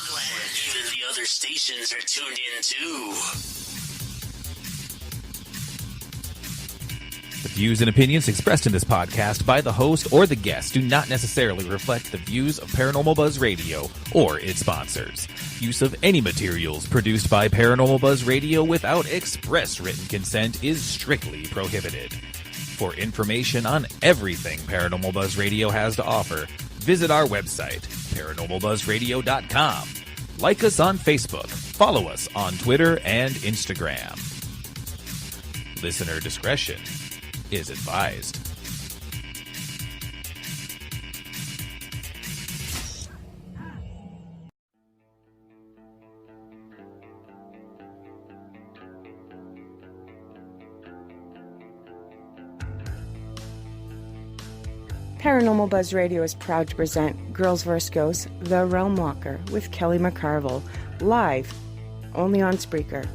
Even the other stations are tuned in too. The views and opinions expressed in this podcast by the host or the guest do not necessarily reflect the views of Paranormal Buzz Radio or its sponsors. Use of any materials produced by Paranormal Buzz Radio without express written consent is strictly prohibited. For information on everything Paranormal Buzz Radio has to offer, visit our website, paranormalbuzzradio.com. Like us on Facebook, follow us on Twitter and Instagram. Listener discretion is advised. Paranormal Buzz Radio is proud to present Girls vs. Ghosts, The Realm Walker with Kelly McCarville, live, only on Spreaker.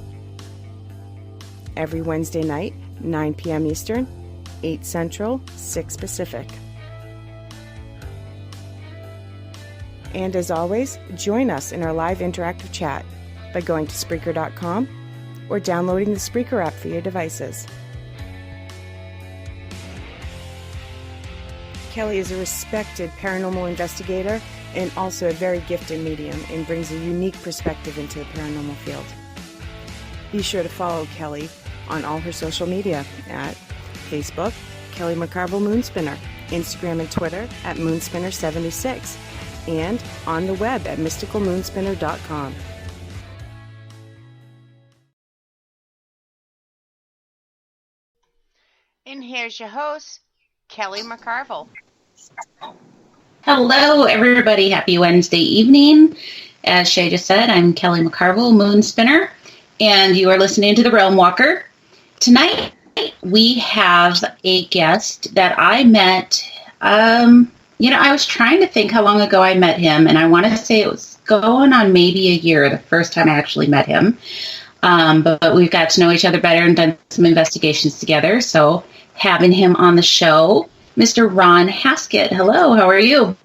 Every Wednesday night, 9 p.m. Eastern, 8 Central, 6 Pacific. And as always, join us in our live interactive chat by going to Spreaker.com or downloading the Spreaker app for your devices. Kelly is a respected paranormal investigator and also a very gifted medium and brings a unique perspective into the paranormal field. Be sure to follow Kelly on all her social media at Facebook, Kelly McCarville Moonspinner, Instagram and Twitter at Moonspinner76, and on the web at mysticalmoonspinner.com. And here's your host, Kelly McCarville. Hello, everybody. Happy Wednesday evening. As Shay just said, I'm Kelly McCarville, Moonspinner, and you are listening to The Realm Walker. Tonight, we have a guest that I met. I was trying to think how long ago I met him, and I want to say it was going on maybe a year, the first time I actually met him. But we've got to know each other better and done some investigations together. So having him on the show, Mr. Ron Haskett. Hello, how are you?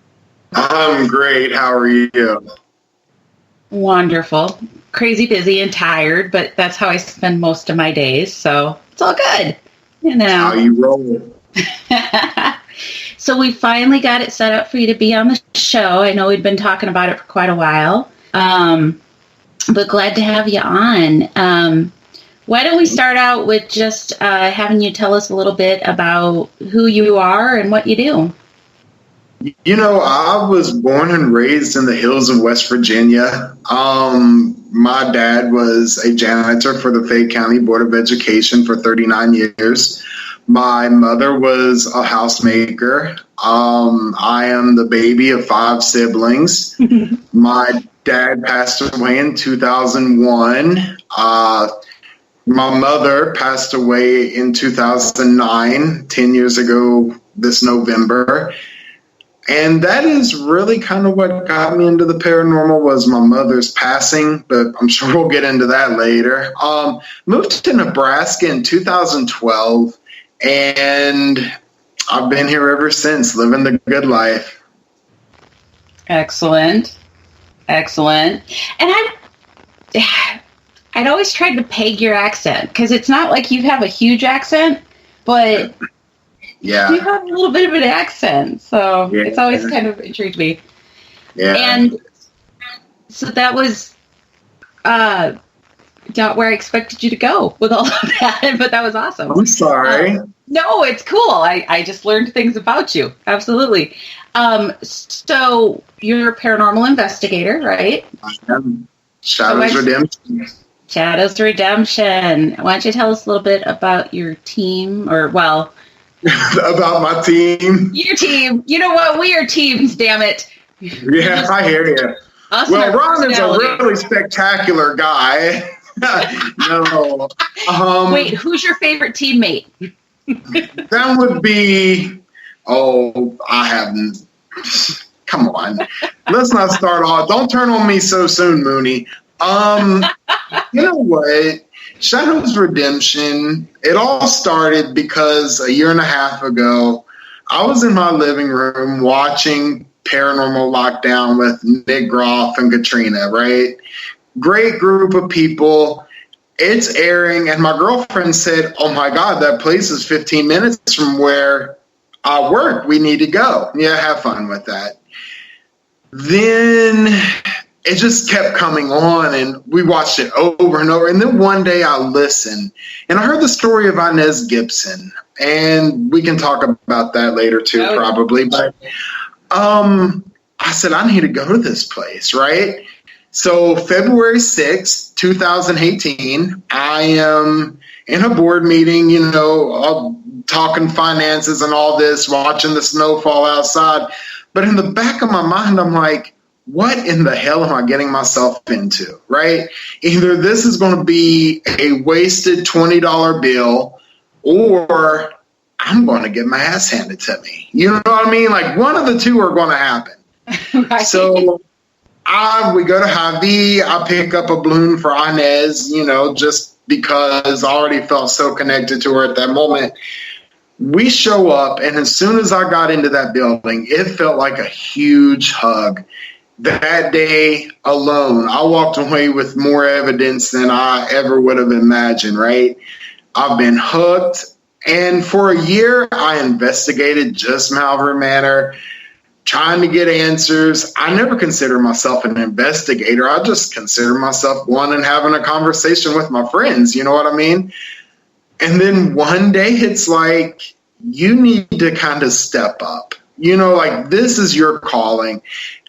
I'm great. How are you? Wonderful. Crazy busy and tired, but that's how I spend most of my days, so it's all good. How you roll. So we finally got it set up for you to be on the show. I know we'd been talking about it for quite a while, but glad to have you on. Why don't we start out with just having you tell us a little bit about who you are and what you do? I was born and raised in the hills of West Virginia. My dad was a janitor for the Fayette County Board of Education for 39 years. My mother was a housemaker. I am the baby of 5 siblings. My dad passed away in 2001. My mother passed away in 2009, 10 years ago this November. And that is really kind of what got me into the paranormal was my mother's passing, but I'm sure we'll get into that later. Moved to Nebraska in 2012, and I've been here ever since, living the good life. Excellent. And I'd always tried to peg your accent, because it's not like you have a huge accent, but... Yeah. You have a little bit of an accent, so It's always kind of intrigued me. Yeah. And so that was not where I expected you to go with all of that, but that was awesome. I'm sorry. No, it's cool. I just learned things about you. Absolutely. So you're a paranormal investigator, right? I am. Shadows Redemption. Shadows Redemption. Why don't you tell us a little bit about your team, about my team. Your team. You know what? We are teams, damn it. Yeah, I hear you. Well, Ron is a really spectacular guy. No. Wait, who's your favorite teammate? That would be... I haven't... Come on. Let's not start off. Don't turn on me so soon, Mooney. You know what? Shadows Redemption, it all started because a year and a half ago, I was in my living room watching Paranormal Lockdown with Nick Groff and Katrina, right? Great group of people. It's airing, and my girlfriend said, oh my God, that place is 15 minutes from where I work. We need to go. Yeah, have fun with that. Then it just kept coming on, and we watched it over and over. And then one day I listened, and I heard the story of Inez Gibson, and we can talk about that later too, probably. But I said, I need to go to this place, right? So February 6th, 2018, I am in a board meeting, talking finances and all this, watching the snowfall outside. But in the back of my mind, I'm like, what in the hell am I getting myself into, right? Either this is going to be a wasted $20 bill, or I'm going to get my ass handed to me. You know what I mean? Like, one of the two are going to happen. Right. So we go to Hy-Vee. I pick up a balloon for Inez, just because I already felt so connected to her at that moment. We show up, and as soon as I got into that building, it felt like a huge hug. That day alone, I walked away with more evidence than I ever would have imagined, right? I've been hooked. And for a year, I investigated just Malvern Manor, trying to get answers. I never consider myself an investigator. I just consider myself one and having a conversation with my friends. You know what I mean? And then one day it's like, you need to kind of step up. Like, this is your calling.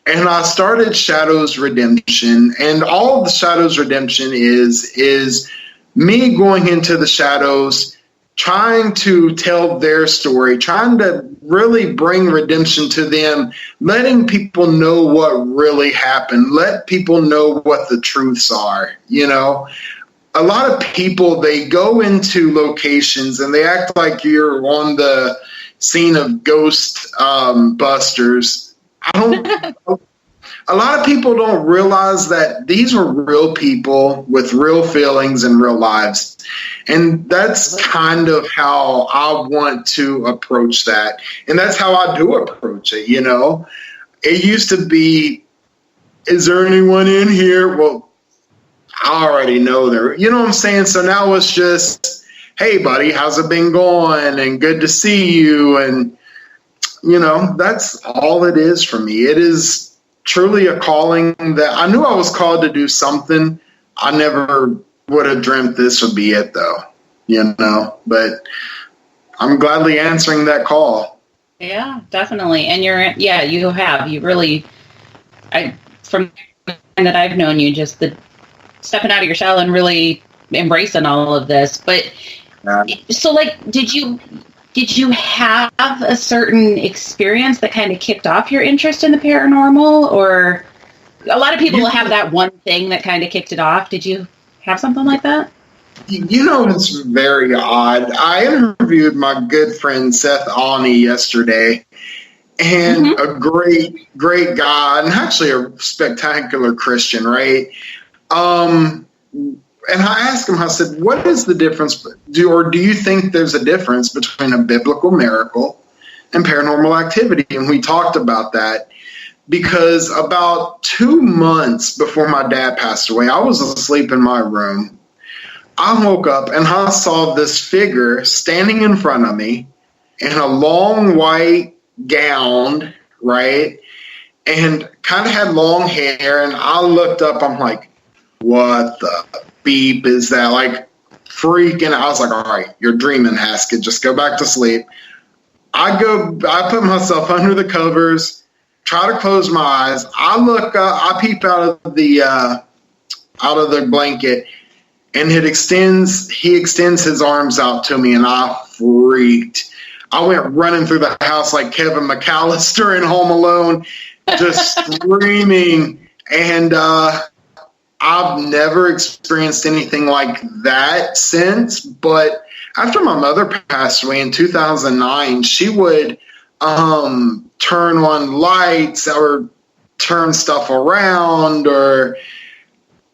And I started Shadows Redemption. And all the Shadows Redemption is me going into the shadows, trying to tell their story, trying to really bring redemption to them, letting people know what really happened, let people know what the truths are. A lot of people, they go into locations and they act like you're on the scene of Ghost Busters. A lot of people don't realize that these were real people with real feelings and real lives. And that's kind of how I want to approach that. And that's how I do approach it, It used to be, is there anyone in here? Well, I already know there. You know what I'm saying? So now it's just, hey, buddy, how's it been going? And good to see you. And, that's all it is for me. It is truly a calling that I knew I was called to do something. I never would have dreamt this would be it, though, but I'm gladly answering that call. Yeah, definitely. And you really, from that I've known you, just the stepping out of your shell and really embracing all of this. But so, like, did you have a certain experience that kind of kicked off your interest in the paranormal, or a lot of people will have that one thing that kind of kicked it off? Did you have something like that? It's very odd. I interviewed my good friend Seth Awney yesterday, and a great guy, and actually a spectacular Christian, right? And I asked him, I said, what is the difference, do you think there's a difference between a biblical miracle and paranormal activity? And we talked about that because about 2 months before my dad passed away, I was asleep in my room. I woke up and I saw this figure standing in front of me in a long white gown, right? And kind of had long hair. And I looked up, I'm like, what the beep is that? Like, freaking. I was like, all right, you're dreaming, Haskett. Just go back to sleep. I put myself under the covers, try to close my eyes. I look up, I peep out of the blanket, and he extends his arms out to me, and I freaked. I went running through the house like Kevin McAllister in Home Alone, just screaming. And I've never experienced anything like that since. But after my mother passed away in 2009, she would turn on lights or turn stuff around. Or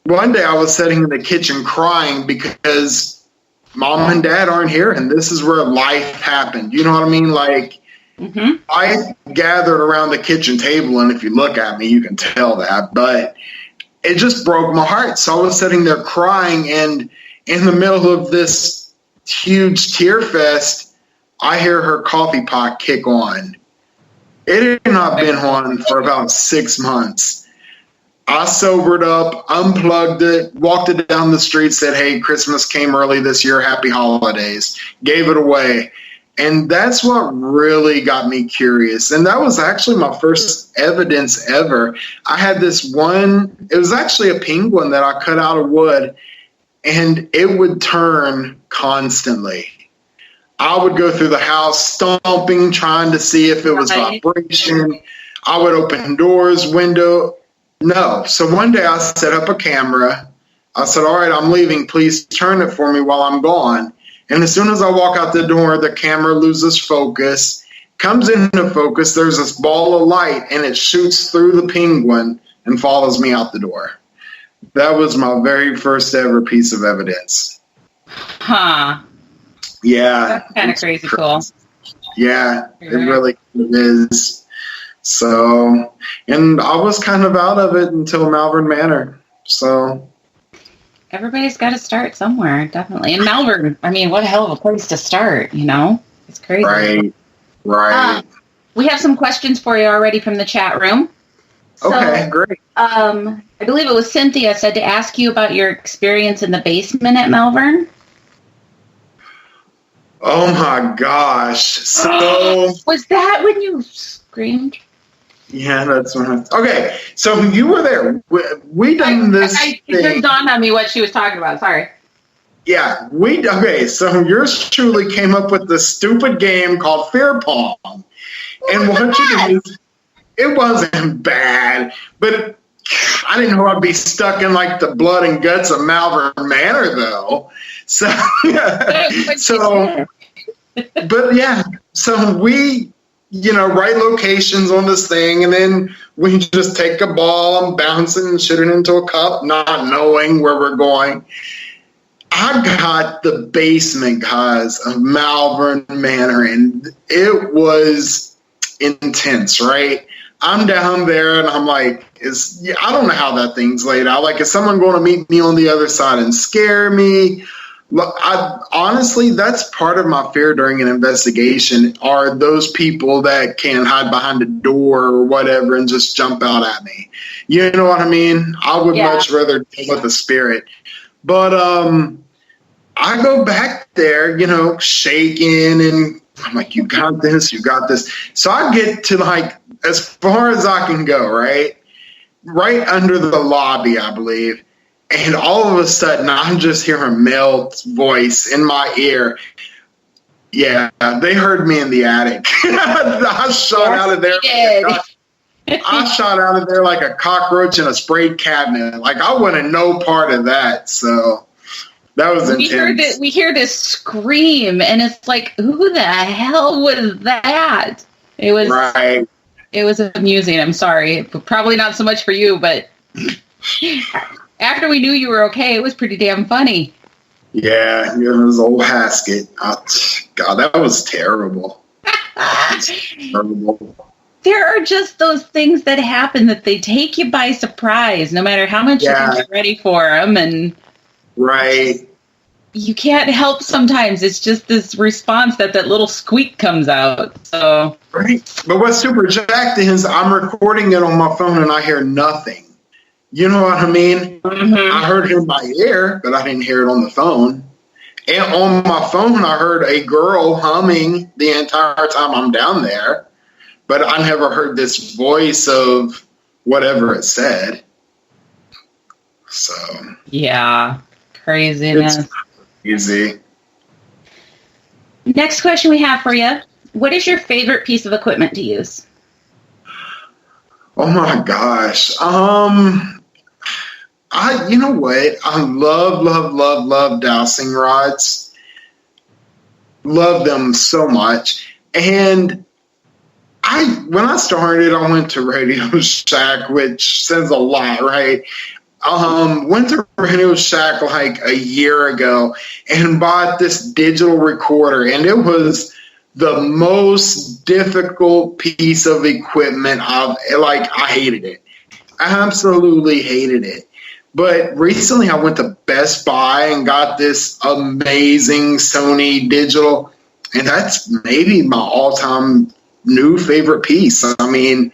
one day I was sitting in the kitchen crying because mom and dad aren't here, and this is where life happened. You know what I mean? Like, Mm-hmm. I gathered around the kitchen table, and if you look at me, you can tell that. But it just broke my heart. So I was sitting there crying, and in the middle of this huge tear fest, I hear her coffee pot kick on. It had not been on for about 6 months. I sobered up, unplugged it, walked it down the street, said, hey, Christmas came early this year. Happy holidays. Gave it away. And that's what really got me curious. And that was actually my first evidence ever. I had this one, it was actually a penguin that I cut out of wood, and it would turn constantly. I would go through the house stomping, trying to see if it was vibration. I would open doors, window. No. So one day I set up a camera. I said, all right, I'm leaving. Please turn it for me while I'm gone. And as soon as I walk out the door, the camera loses focus, comes into focus. There's this ball of light, and it shoots through the penguin and follows me out the door. That was my very first ever piece of evidence. Huh. Yeah. That's kind of crazy cool. Yeah, it really is. So, and I was kind of out of it until Malvern Manor. So. Everybody's got to start somewhere, definitely. And Malvern, I mean, what a hell of a place to start, you know? It's crazy. Right. We have some questions for you already from the chat room. Okay, great. I believe it was Cynthia said to ask you about your experience in the basement at Malvern. Oh my gosh. So was that when you screamed? Yeah, that's what okay, so you were there. We done this It just dawned on me what she was talking about. Sorry. Yeah, so yours truly came up with this stupid game called Fear Pong. And what you did, it wasn't bad, but I didn't know I'd be stuck in like the blood and guts of Malvern Manor, though. So, but yeah, so we, write locations on this thing, and then we just take a ball and bounce it and shoot it into a cup, not knowing where we're going. I got the basement, guys, of Malvern Manor, and it was intense, right? I'm down there, and I'm like, I don't know how that thing's laid out. Like, is someone going to meet me on the other side and scare me? Honestly, that's part of my fear during an investigation, are those people that can hide behind a door or whatever and just jump out at me. You know what I mean? I would much rather deal with a spirit. But I go back there, shaking, and I'm like, you got this. So I get to like as far as I can go, right under the lobby, I believe. And all of a sudden, I just hear a male's voice in my ear. Yeah, they heard me in the attic. I shot out of there. I shot out of there like a cockroach in a sprayed cabinet. Like, I wanted no part of that. So that was intense. We hear this scream, and it's like, who the hell was that? It was right. It was amusing. I'm sorry. Probably not so much for you, but after we knew you were okay, it was pretty damn funny. Yeah, it was old Haskett. God, that was terrible. Terrible. There are just those things that happen that they take you by surprise, no matter how much you can get ready for them. And right. You can't help sometimes. It's just this response that little squeak comes out. So right. But what's super jacked is I'm recording it on my phone and I hear nothing. You know what I mean? Mm-hmm. I heard it in my ear, but I didn't hear it on the phone. And on my phone, I heard a girl humming the entire time I'm down there. But I never heard this voice of whatever it said. So. Yeah. Craziness. It's crazy. Next question we have for you. What is your favorite piece of equipment to use? Oh my gosh. You know what? I love dowsing rods. Love them so much. And when I started, I went to Radio Shack, which says a lot, right? Went to Radio Shack like a year ago and bought this digital recorder, and it was the most difficult piece of equipment I hated it. I absolutely hated it. But recently I went to Best Buy and got this amazing Sony digital, and that's maybe my all-time new favorite piece. I mean,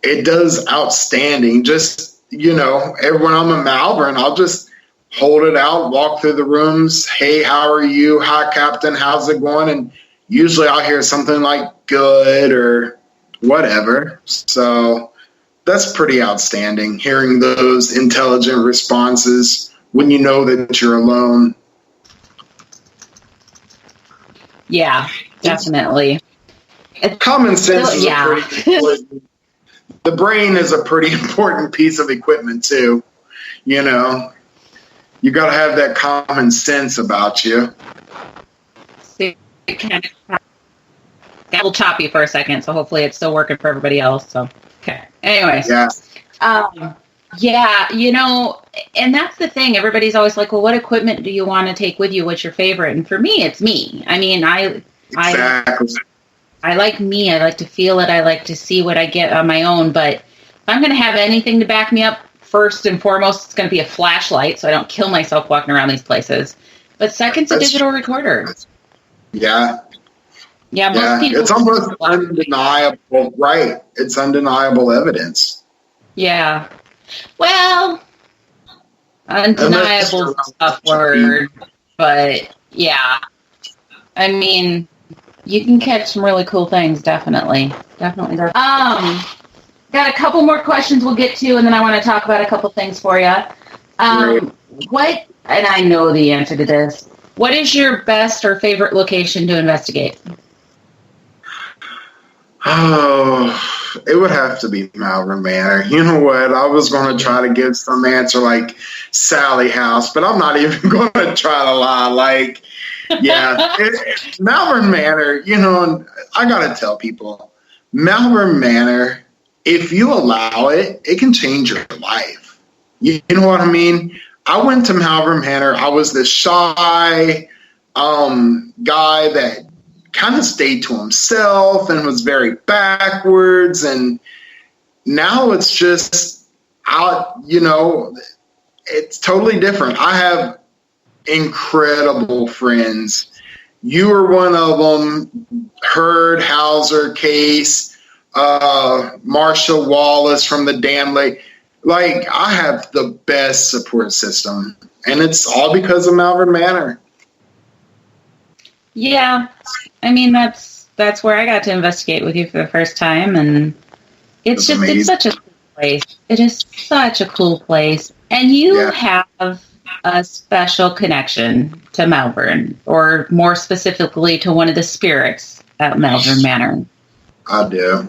it does outstanding. Just, when I'm in Malvern, I'll just hold it out, walk through the rooms. Hey, how are you? Hi, Captain. How's it going? And usually I'll hear something like good or whatever. So that's pretty outstanding, hearing those intelligent responses when you know that you're alone. Yeah, definitely. Common sense is pretty important. The brain is a pretty important piece of equipment too. You got to have that common sense about you. It kind of got a little choppy for a second, so hopefully it's still working for everybody else. So, okay. Anyways. Yeah. And that's the thing. Everybody's always like, well, what equipment do you want to take with you? What's your favorite? And for me, it's me. I mean, Exactly. I like me. I like to feel it. I like to see what I get on my own. But if I'm going to have anything to back me up, first and foremost, it's going to be a flashlight so I don't kill myself walking around these places. But second's a digital recorder. Yeah. Yeah, most people. It's almost undeniable, right? It's undeniable evidence. Yeah. Well, undeniable is a tough word, but yeah. I mean, you can catch some really cool things, definitely. Definitely. Got a couple more questions we'll get to, and then I want to talk about a couple things for you. What, and I know the answer to this, what is your best or favorite location to investigate? Oh, it would have to be Malvern Manor. You know what? I was going to try to give some answer like Sally House, but I'm not even going to try to lie. Malvern Manor, and I got to tell people, Malvern Manor, if you allow it, it can change your life. You know what I mean? I went to Malvern Manor. I was this shy guy that kind of stayed to himself and was very backwards. And now it's just out, it's totally different. I have incredible friends. You were one of them. Heard Hauser Case, Marsha Wallace from the Dam Lake. I have the best support system, and it's all because of Malvern Manor. Yeah. I mean, that's where I got to investigate with you for the first time, and it's such a cool place. It is such a cool place, and you have a special connection to Malvern, or more specifically to one of the spirits at Malvern Manor. I do.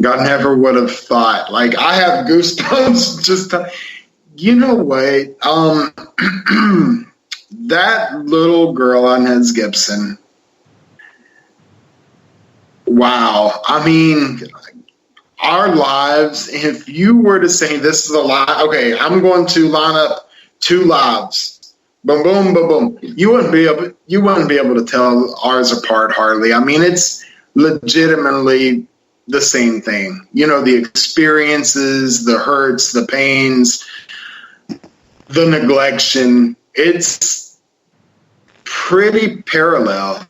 God never would have thought. I have goosebumps just you know what? That little girl on Hez Gibson. Wow. I mean, our lives, if you were to say this is a lie, okay, I'm going to line up two lives. Boom, boom, boom, boom. You wouldn't be able to tell ours apart hardly. I mean, it's legitimately the same thing. The experiences, the hurts, the pains, the neglection. It's pretty parallel.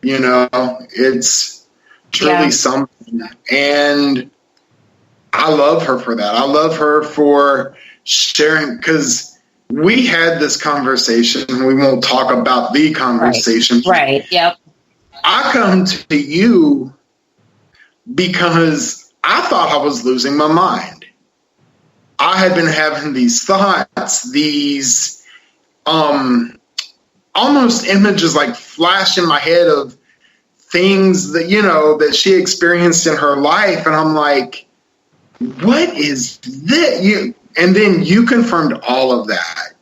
It's truly something. And I love her for that. I love her for sharing, because we had this conversation. We won't talk about the conversation. Right. Yep. I come to you because I thought I was losing my mind. I had been having these thoughts, these almost images flash in my head of things that, that she experienced in her life. And I'm like, what is this? And then you confirmed all of that.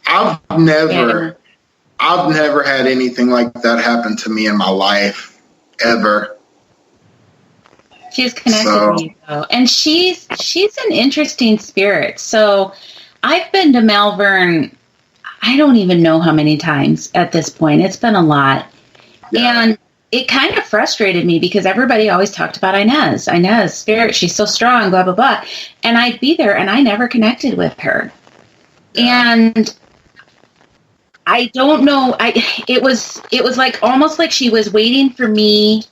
I've never had anything like that happen to me in my life, ever. She's connected to you, though. And she's an interesting spirit. So I've been to Malvern, I don't even know how many times at this point. It's been a lot. Yeah. And it kind of frustrated me because everybody always talked about Inez, spirit, she's so strong, blah, blah, blah. And I'd be there and I never connected with her. Yeah. And I don't know. It was like almost like she was waiting for me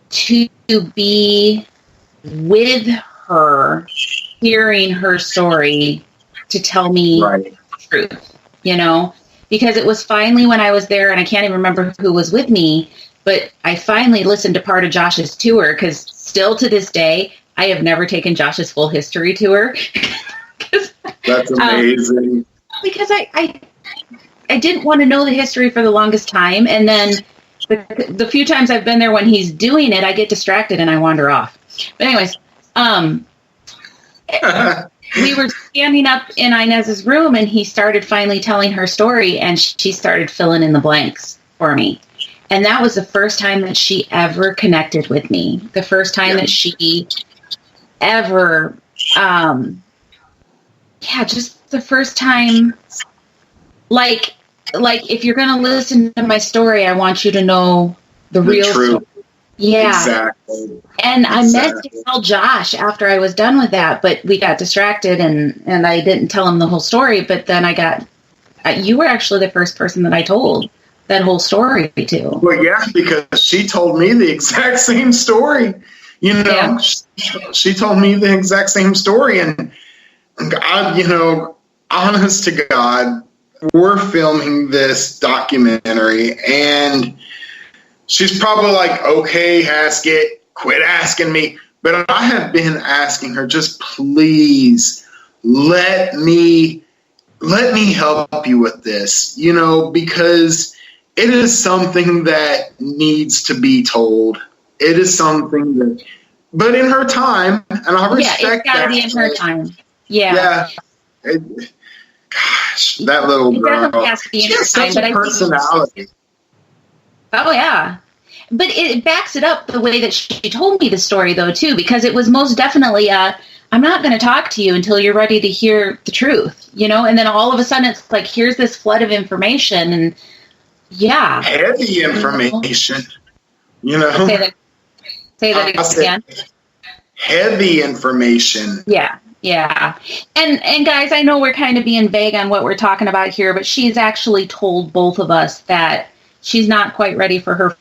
to be with her, hearing her story to tell me the truth, because it was finally when I was there, and I can't even remember who was with me, but I finally listened to part of Josh's tour, because still to this day, I have never taken Josh's full history tour. That's amazing. Because I didn't want to know the history for the longest time, and then the few times I've been there when he's doing it, I get distracted and I wander off. But anyways, we were standing up in Inez's room, and he started finally telling her story, and she started filling in the blanks for me. And that was the first time that she ever connected with me. The first time that she ever, just the first time, like if you're going to listen to my story, I want you to know the real story. Yeah. Exactly. And I meant to tell Josh after I was done with that, but we got distracted and I didn't tell him the whole story. But then you were actually the first person that I told that whole story to. Well, yeah, because she told me the exact same story. She told me the exact same story. And I, honest to God, we're filming this documentary, and she's probably like, okay, Haskett, quit asking me. But I have been asking her, just please let me help you with this, because it is something that needs to be told. It is something that, but in her time, and I respect that. Yeah, it's got to be in her time. Yeah. Gosh, that little girl. She has such a personality. Oh, yeah. But it backs it up the way that she told me the story, though, too, because it was most definitely I'm not going to talk to you until you're ready to hear the truth, And then all of a sudden it's like, here's this flood of information, and heavy information, Say that again. Heavy information. Yeah. Yeah. And guys, I know we're kind of being vague on what we're talking about here, but she's actually told both of us that she's not quite ready for her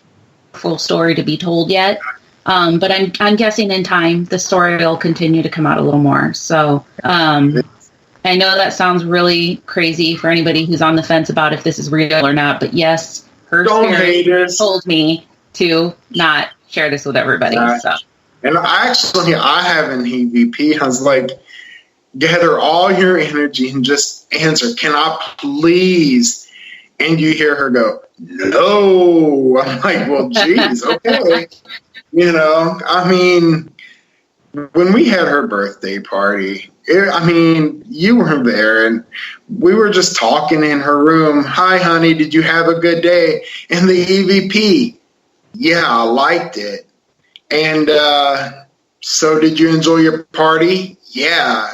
full story to be told yet. But I'm guessing in time the story will continue to come out a little more. So I know that sounds really crazy for anybody who's on the fence about if this is real or not. But yes, her spirit told me to not share this with everybody. So. And actually, I have an EVP. I was like, gather all your energy and just answer, can I please? And you hear her go, no. I'm like, well, geez, okay. When we had her birthday party, you were there, and we were just talking in her room. Hi, honey, did you have a good day? And the EVP, yeah, I liked it. And so did you enjoy your party? Yeah.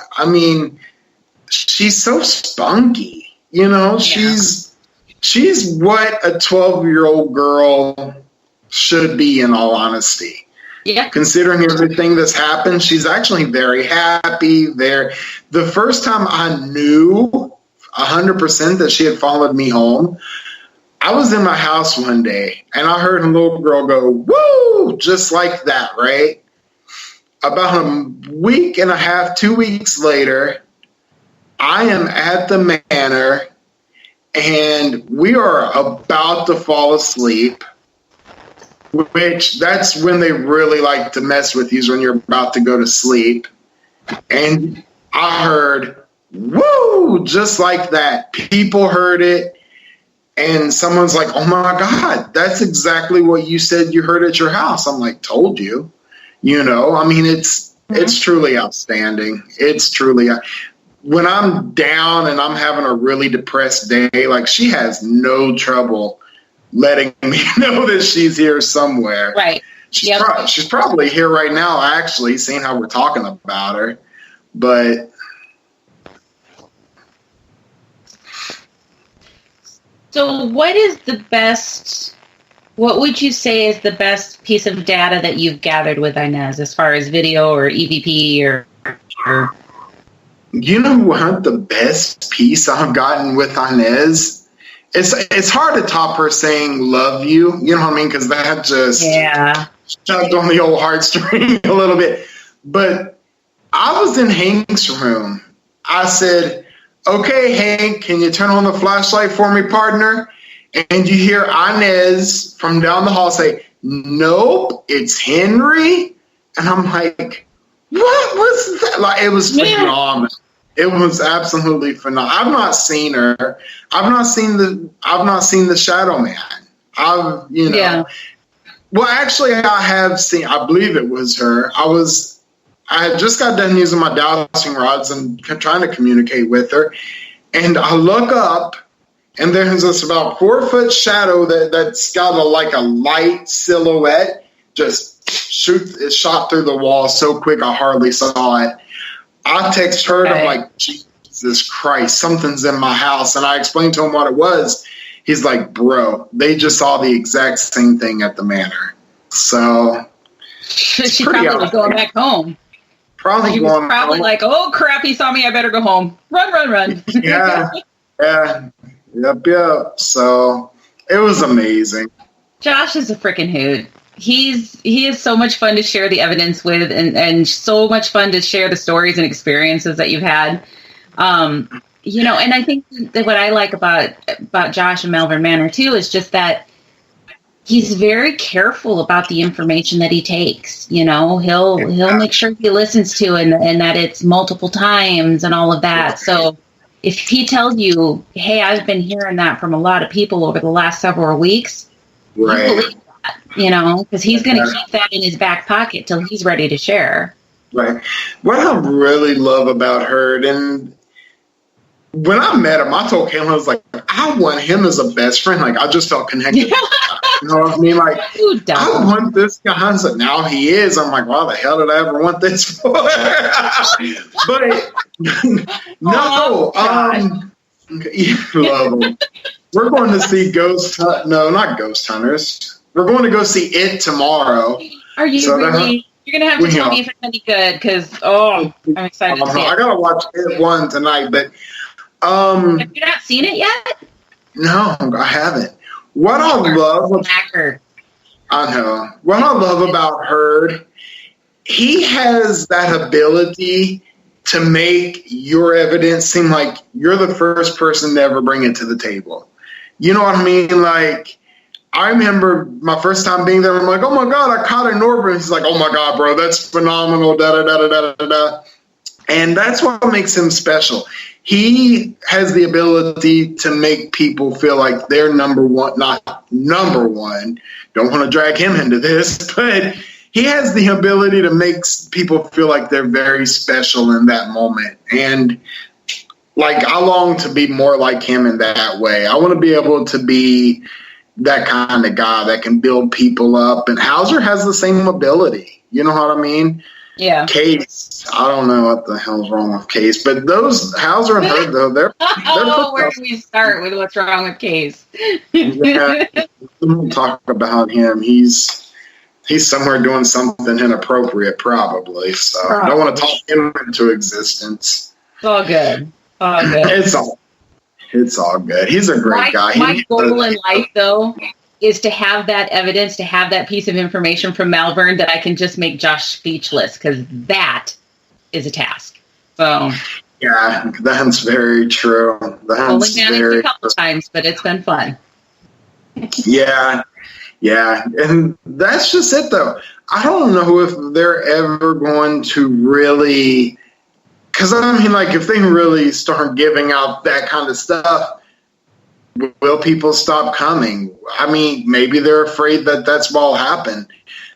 She's so spunky, she's what a 12-year-old girl should be, in all honesty. Yeah. Considering everything that's happened, she's actually very happy there. The first time I knew 100% that she had followed me home, I was in my house one day, and I heard a little girl go, woo, just like that, right? About a week and a half, 2 weeks later, I am at the manor, and we are about to fall asleep, which that's when they really like to mess with you, is when you're about to go to sleep. And I heard, woo, just like that. People heard it. And someone's like, oh, my God, that's exactly what you said you heard at your house. I'm like, told you. It's truly outstanding. It's truly when I'm down and I'm having a really depressed day, like, she has no trouble letting me know that she's here somewhere. Right. She's probably here right now, actually, seeing how we're talking about her. But So what would you say is the best piece of data that you've gathered with Inez as far as video or EVP or You know what? The best piece I've gotten with Inez, it's hard to top her saying "love you." You know what I mean? Because that just tugged on the old heartstring a little bit. But I was in Hank's room. I said, "Okay, Hank, can you turn on the flashlight for me, partner?" And you hear Inez from down the hall say, "Nope, it's Henry." And I'm like, what was that? Like, it was phenomenal. It was absolutely phenomenal. I've not seen her. I've not seen the Shadow Man. Well, actually, I have seen. I believe it was her. I had just got done using my dowsing rods and trying to communicate with her, and I look up, and there's this about 4-foot shadow that's got a light silhouette just shot through the wall so quick I hardly saw it. I text her and I'm like, Jesus Christ, something's in my house. And I explained to him what it was. He's like, bro, they just saw the exact same thing at the manor. So she probably was going back home. Probably like, oh crap, he saw me, I better go home. Run. Yeah. Yep. So it was amazing. Josh is a freaking hoot. He is so much fun to share the evidence with, and so much fun to share the stories and experiences that you've had. And I think that what I like about Josh and Malvern Manor too is just that he's very careful about the information that he takes. He'll make sure he listens to and that it's multiple times and all of that. So if he tells you, hey, I've been hearing that from a lot of people over the last several weeks, right. You believe that, because he's going to keep that in his back pocket till he's ready to share. Right. What I really love about Herd, and when I met him, I told Caitlin, I was like, I want him as a best friend. Like, I just felt connected. You know what I mean? Like, I want this guy. And so now he is. I'm like, why the hell did I ever want this for? But no, love him. We're going to see not Ghost Hunters. We're going to go see It tomorrow. Are you really? You're going to have to tell me if it's any good, because, I'm excited to see it. I got to watch It 1 tonight, but... have you not seen it yet? No, I haven't. What I love about Herd, he has that ability to make your evidence seem like you're the first person to ever bring it to the table. You know what I mean? Like, I remember my first time being there, I'm like, oh my God, I caught a Norbert. He's like, oh my God, bro, that's phenomenal, da-da-da-da-da-da. And that's what makes him special. He has the ability to make people feel like they're number one, not number one. Don't want to drag him into this, but he has the ability to make people feel like they're very special in that moment. And like, I long to be more like him in that way. I want to be able to be that kind of guy that can build people up. And Hauser has the same ability. You know what I mean? Yeah. Case, I don't know what the hell's wrong with Case, but those Hauser and Herd, though, they're where do we start with what's wrong with Case? Yeah, we'll talk about him. He's somewhere doing something inappropriate, probably. So I don't want to talk him into existence. It's all good. It's all good. He's a great guy. My goal in life, though, is to have that evidence, to have that piece of information from Malvern that I can just make Josh speechless, because that is a task. So yeah, that's very true. Only managed a couple times, but it's been fun. Yeah, and that's just it, though. I don't know if they're ever going to really, because I mean, like, if they really start giving out that kind of stuff, will people stop coming? I mean, maybe they're afraid that that's what will happen.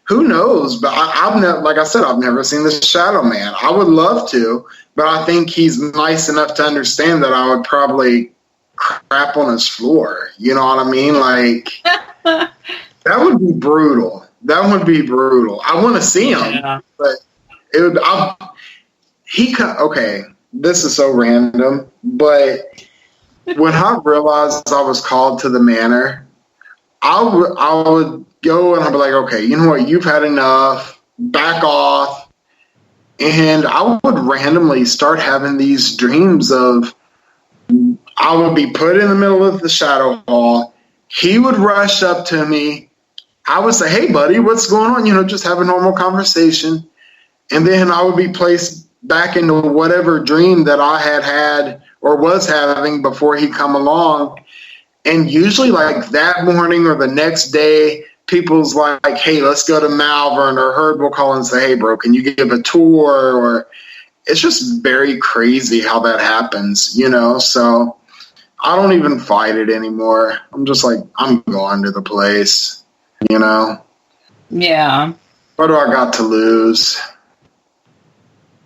Who knows? But I've never, like I said, I've never seen the Shadow Man. I would love to, but I think he's nice enough to understand that I would probably crap on his floor. You know what I mean? Like, that would be brutal. I want to see him, but it would. Okay, this is so random, but when I realized I was called to the manor, I would go and I'd be like, okay, you know what? You've had enough. Back off. And I would randomly start having these dreams of I would be put in the middle of the shadow hall. He would rush up to me. I would say, hey, buddy, what's going on? You know, just have a normal conversation. And then I would be placed back into whatever dream that I had or was having before he come along. And usually like that morning or the next day, people's like, hey, let's go to Malvern, or Herb will call and say, hey, bro, can you give a tour? Or it's just very crazy how that happens, you know? So I don't even fight it anymore. I'm just like, I'm going to the place, you know? Yeah. What do I got to lose?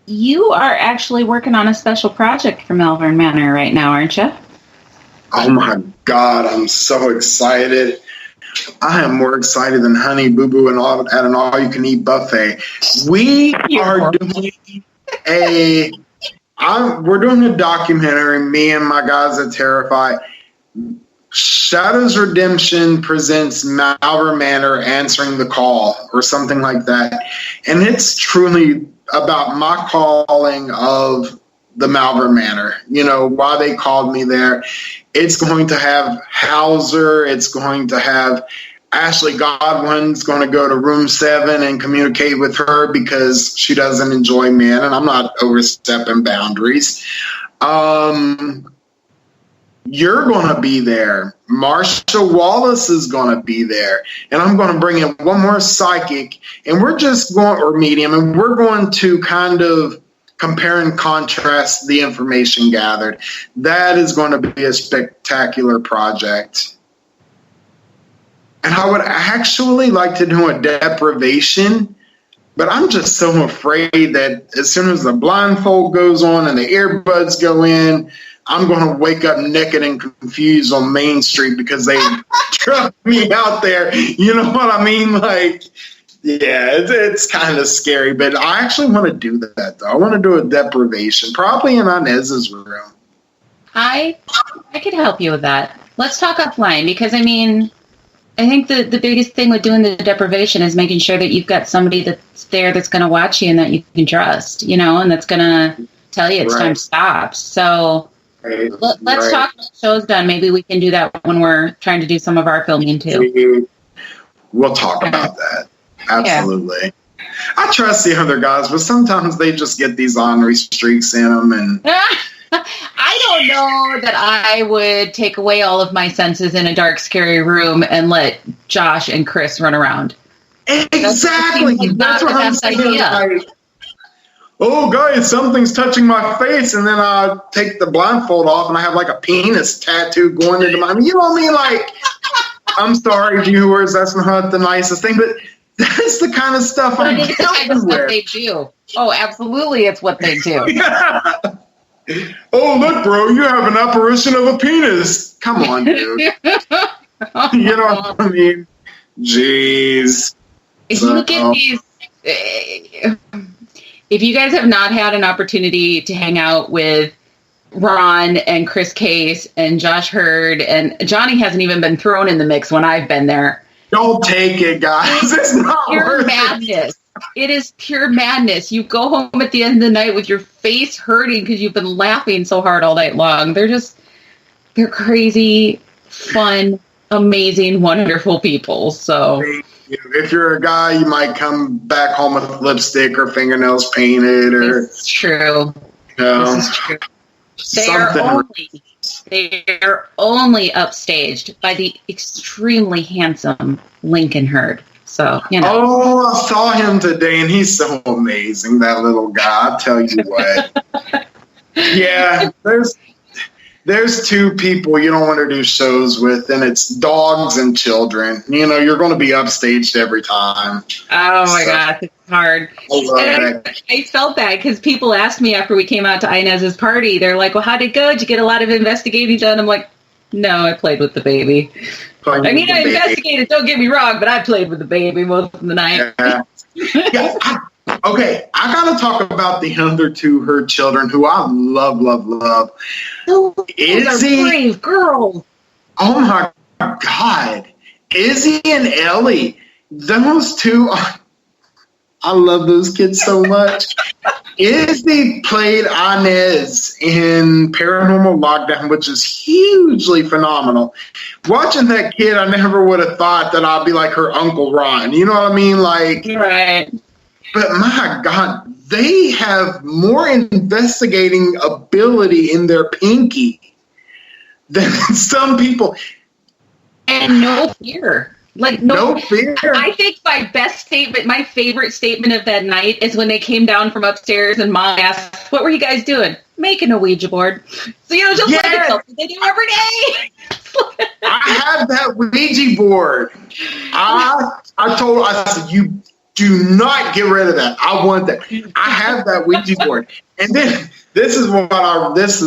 You are actually working on a special project for Malvern Manor right now, aren't you? Oh my God, I'm so excited. I am more excited than Honey Boo Boo at an all-you-can-eat buffet. We are doing we're doing a documentary, me and my guys at Terrified. Shadows Redemption presents Malvern Manor Answering the Call, or something like that. And it's truly about my calling of the Malvern Manor, you know, why they called me there. It's going to have Hauser. It's going to have Ashley Godwin's going to go to room 7 and communicate with her because she doesn't enjoy men, and I'm not overstepping boundaries. You're going to be there. Marsha Wallace is going to be there. And I'm going to bring in one more psychic, and we're just going, or medium, and we're going to kind of compare and contrast the information gathered. That is going to be a spectacular project. And I would actually like to do a deprivation, but I'm just so afraid that as soon as the blindfold goes on and the earbuds go in, I'm going to wake up naked and confused on Main Street because they trucked me out there. You know what I mean? Like, yeah, it's kind of scary, but I actually want to do that, though. I want to do a deprivation, probably in Inez's room. I could help you with that. Let's talk offline, because, I mean, I think the biggest thing with doing the deprivation is making sure that you've got somebody that's there that's going to watch you and that you can trust, you know, and that's going to tell you it's time to stop. So let's talk when the show's done. Maybe we can do that when we're trying to do some of our filming, too. We'll talk about that. Absolutely. Yeah. I trust the other guys, but sometimes they just get these ornery streaks in them. And I don't know that I would take away all of my senses in a dark, scary room and let Josh and Chris run around. Exactly. That's what I'm saying. Like, oh, guys, something's touching my face, and then I take the blindfold off, and I have like a penis tattoo going into my. You know what I mean? Like, I'm sorry, viewers, that's not the nicest thing, but that's the kind of stuff I'm dealing with. That's what they do. Oh, absolutely, it's what they do. Yeah. Oh, look, bro, you have an apparition of a penis. Come on, dude. You know what I mean? Jeez. If you get these, if you guys have not had an opportunity to hang out with Ron and Chris Case and Josh Hurd, and Johnny hasn't even been thrown in the mix when I've been there. Don't take it, guys. It's not pure madness. It is pure madness. You go home at the end of the night with your face hurting because you've been laughing so hard all night long. They're crazy, fun, amazing, wonderful people. So if you're a guy, you might come back home with lipstick or fingernails painted. Or this is true. This is true. They're only upstaged by the extremely handsome Lincoln Hurd. So, you know. Oh, I saw him today, and he's so amazing, that little guy. I tell you what. Yeah, there's two people you don't want to do shows with, and it's dogs and children. You know, you're going to be upstaged every time. Oh, my gosh, it's hard. I felt bad because people asked me after we came out to Inez's party, they're like, well, how'd it go? Did you get a lot of investigating done? I'm like, no, I played with the baby. I investigated, don't get me wrong, but I played with the baby most of the night. Yeah. Okay, I got to talk about the other two, her children, who I love, love, love. Those are Izzy, brave girls. oh my God. Izzy and Ellie, those two, I love those kids so much. Izzy played Inez in Paranormal Lockdown, which is hugely phenomenal. Watching that kid, I never would have thought that I'd be like her Uncle Ron. You know what I mean? Like, Right. but my God, they have more investigating ability in their pinky than some people. And no fear. Like, No fear. I think my favorite statement of that night is when they came down from upstairs and Mom asked, "What were you guys doing?" "Making a Ouija board." So, just like it's something they do every day. I have that Ouija board. I said, you do not get rid of that. I want that. I have that Ouija board. And then this is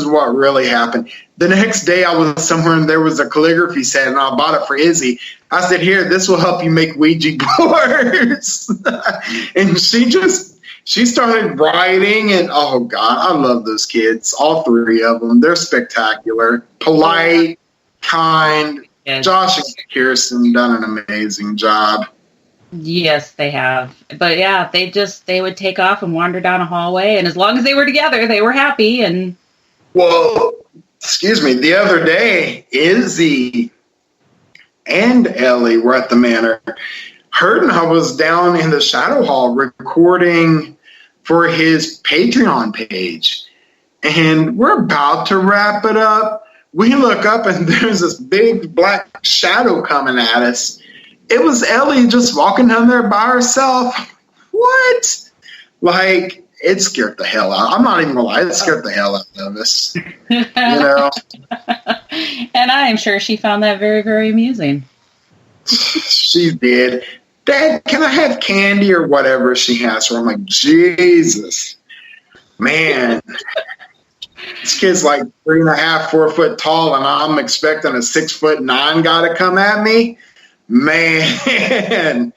what really happened. The next day I was somewhere and there was a calligraphy set and I bought it for Izzy. I said, "Here, this will help you make Ouija boards." And she started writing, and oh God, I love those kids. All three of them. They're spectacular, polite, kind. Yes. Josh and Kirsten done an amazing job. Yes, they have. But yeah, they would take off and wander down a hallway, and as long as they were together, they were happy. And well, excuse me, the other day, Izzy and Ellie were at the manor. Herd and I was down in the Shadow Hall recording for his Patreon page. And we're about to wrap it up. We look up and there's this big black shadow coming at us. It was Ellie just walking down there by herself. What? Like, it scared the hell out. I'm not even gonna lie, it scared the hell out of us. You know? And I am sure she found that very, very amusing. She did. "Dad, can I have candy?" or whatever she has for. I'm like, Jesus. Man. This kid's like 3.5, 4 foot tall, and I'm expecting a 6'9" guy to come at me. Man.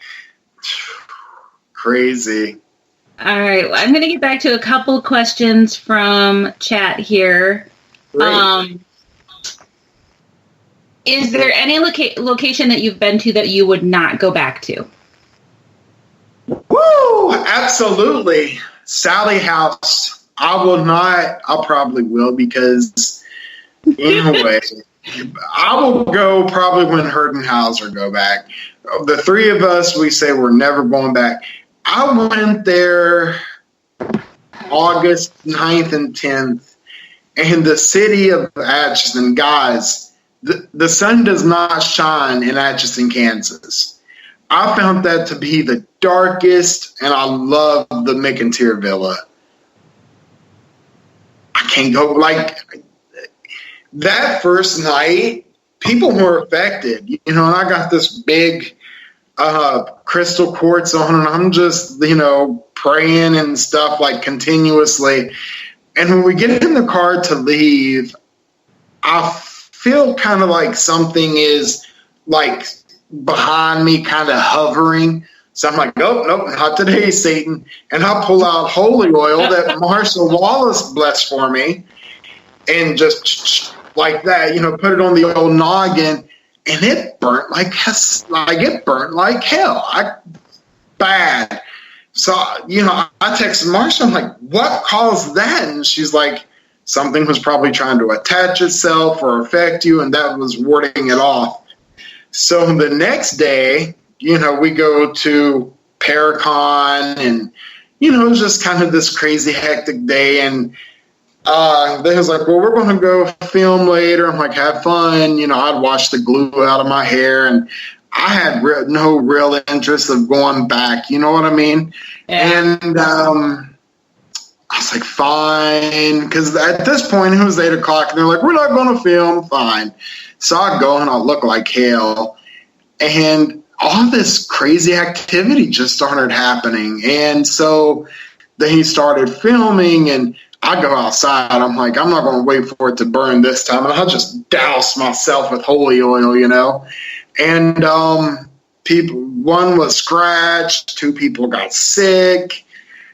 Crazy. All right. Well, I'm going to get back to a couple questions from chat here. Is there any location that you've been to that you would not go back to? Woo! Absolutely. Sally House. I will not. I probably will because, anyway, I will go probably when Herd and Hauser go back. The three of us, we say we're never going back. I went there August 9th and 10th, and the city of Atchison, guys, the sun does not shine in Atchison, Kansas. I found that to be the darkest, and I love the McIntyre Villa. I can't go, like, that first night, people were affected, and I got this big crystal quartz on, and I'm just, praying and stuff, like, continuously. And when we get in the car to leave, I feel kind of like something is, like, behind me, kind of hovering. So I'm like, nope, not today, Satan. And I'll pull out holy oil that Marshall Wallace blessed for me and just like that, put it on the old noggin, and it burnt like hell. Bad. So, I texted Marshall, I'm like, what caused that? And she's like, something was probably trying to attach itself or affect you, and that was warding it off. So the next day, we go to Paracon, and, it was just kind of this crazy hectic day. And they was like, well, we're going to go film later. I'm like, have fun. I'd wash the glue out of my hair, and I had no real interest of going back. You know what I mean? Yeah. And I was like, fine. Because at this point, it was 8 o'clock, and they're like, we're not going to film. Fine. So I go, and I look like hell. And all this crazy activity just started happening. And so then he started filming, and I go outside. I'm like, I'm not going to wait for it to burn this time. And I just douse myself with holy oil, And one was scratched. 2 people got sick.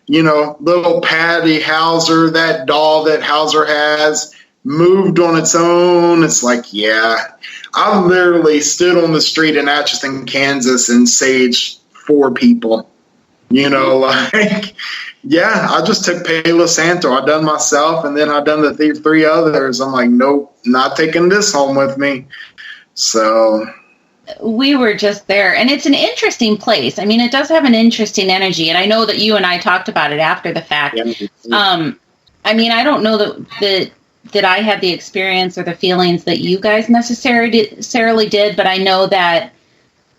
little Patty Hauser, that doll that Hauser has, moved on its own. It's like, yeah. I literally stood on the street in Atchison, Kansas and saged 4 people. I just took Palo Santo. I done myself, and then I done the 3 others. I'm like, nope, not taking this home with me. So we were just there, and it's an interesting place. I mean, it does have an interesting energy, and I know that you and I talked about it after the fact. I don't know that I had the experience or the feelings that you guys necessarily did, but I know that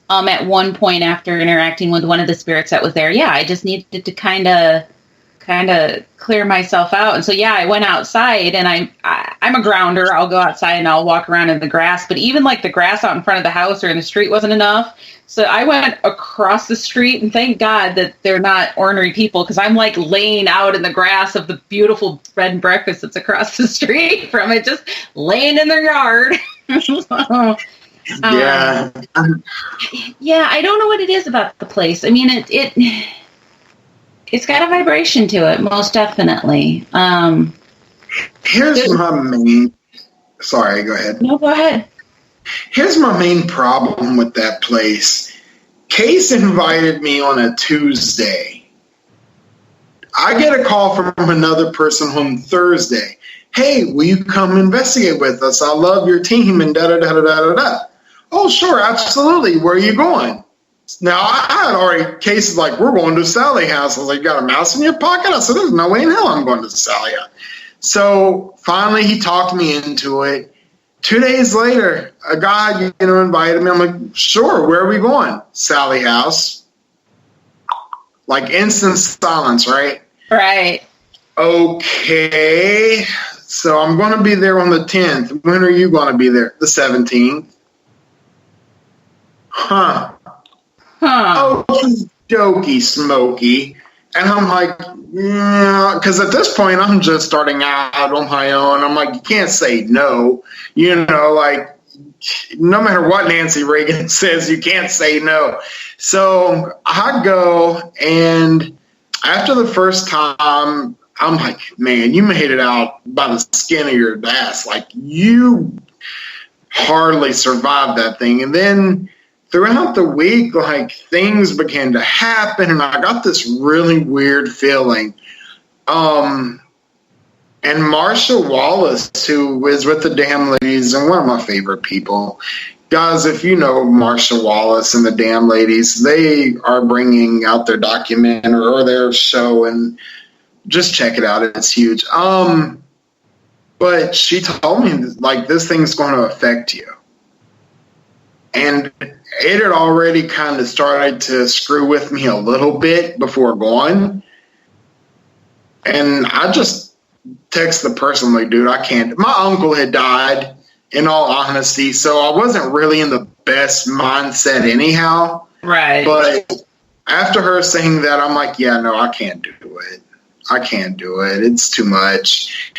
at one point after interacting with one of the spirits that was there, I just needed to kind of clear myself out. And so, I went outside, and I'm a grounder. I'll go outside and I'll walk around in the grass, but even like the grass out in front of the house or in the street wasn't enough. So I went across the street, and thank God that they're not ornery people, because I'm like laying out in the grass of the beautiful bed and breakfast that's across the street from it, just laying in their yard. I don't know what it is about the place. I mean, it's got a vibration to it, most definitely. Here's my main... Sorry, go ahead. No, go ahead. Here's my main problem with that place. Case invited me on a Tuesday. I get a call from another person on Thursday. Hey, will you come investigate with us? I love your team and da-da-da-da-da-da. Oh, sure, absolutely. Where are you going? Now, I had already cases like, we're going to Sally House. I was like, you got a mouse in your pocket? I said, there's no way in hell I'm going to Sally House. So finally, he talked me into it. 2 days later, a guy, invited me. I'm like, sure, where are we going? Sally House. Like instant silence, right? Right. Okay. So I'm going to be there on the 10th. When are you going to be there? The 17th. Huh. Okie dokie, Smokey. And I'm like, yeah, because at this point, I'm just starting out on my own. I'm like, you can't say no. Like, no matter what Nancy Reagan says, you can't say no. So I go, and after the first time, I'm like, man, you made it out by the skin of your ass. Like, you hardly survived that thing. And then throughout the week, like, things began to happen, and I got this really weird feeling. And Marsha Wallace, who is with the Damn Ladies, and one of my favorite people. Guys, if you know Marsha Wallace and the Damn Ladies, they are bringing out their documentary or their show, and just check it out. It's huge. But she told me, like, this thing's going to affect you. And it had already kind of started to screw with me a little bit before going. And I just text the person, like, dude, I can't. My uncle had died, in all honesty, so I wasn't really in the best mindset anyhow. Right. But after her saying that, I'm like, yeah, no, I can't do it. I can't do it. It's too much.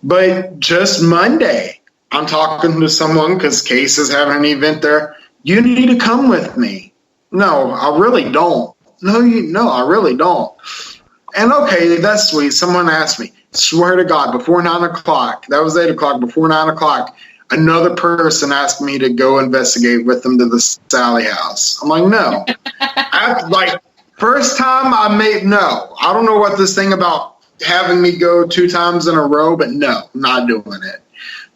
But just Monday, I'm talking to someone because Case is having an event there. You need to come with me. No, I really don't. No, I really don't. And okay, that's sweet. Someone asked me, swear to God, before 9 o'clock, that was 8 o'clock, before 9 o'clock, another person asked me to go investigate with them to the Sally House. I'm like, no. First time no. I don't know what this thing about having me go 2 times in a row, but no, I'm not doing it.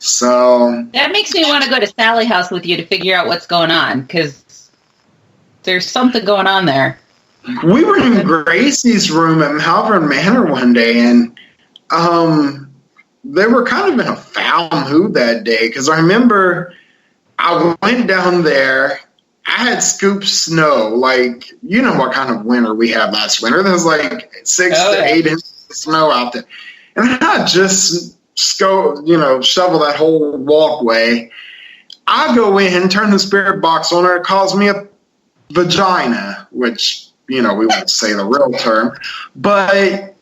So that makes me want to go to Sally House with you to figure out what's going on, because there's something going on there. We were in Gracie's room at Malvern Manor one day, and they were kind of in a foul mood that day, because I remember I went down there. I had scooped snow, like, you know what kind of winter we had last winter. There was like 6 to 8 inches of snow out there. And I just shovel that whole walkway. I go in, turn the spirit box on her. It calls me a vagina, which, we won't say the real term. But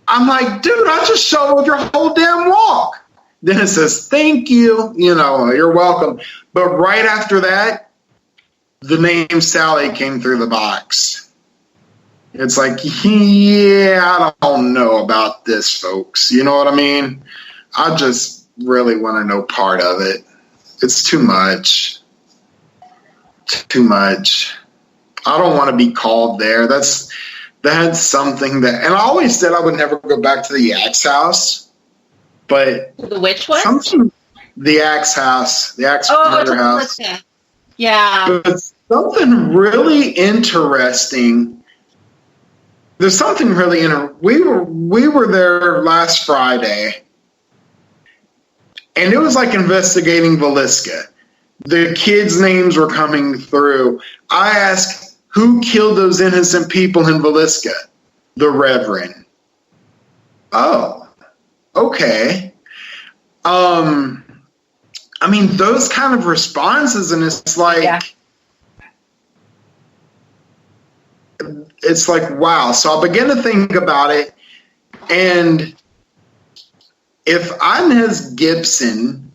I'm like, dude, I just shoveled your whole damn walk. Then it says, thank you. You're welcome. But right after that, the name Sally came through the box. It's like, yeah, I don't know about this, folks. You know what I mean? I just really want to know part of it. It's too much. Too much. I don't want to be called there. That's something that, and I always said I would never go back to the Axe House, but The which one? The Axe House, the Axe Murder House. Yeah. But something really interesting. There's something really we were there last Friday, and it was like investigating Villisca. The kids' names were coming through. I asked, who killed those innocent people in Villisca? The Reverend. Oh, okay. I mean, those kind of responses, and it's like, it's like, wow. So I begin to think about it, and if Inez Gibson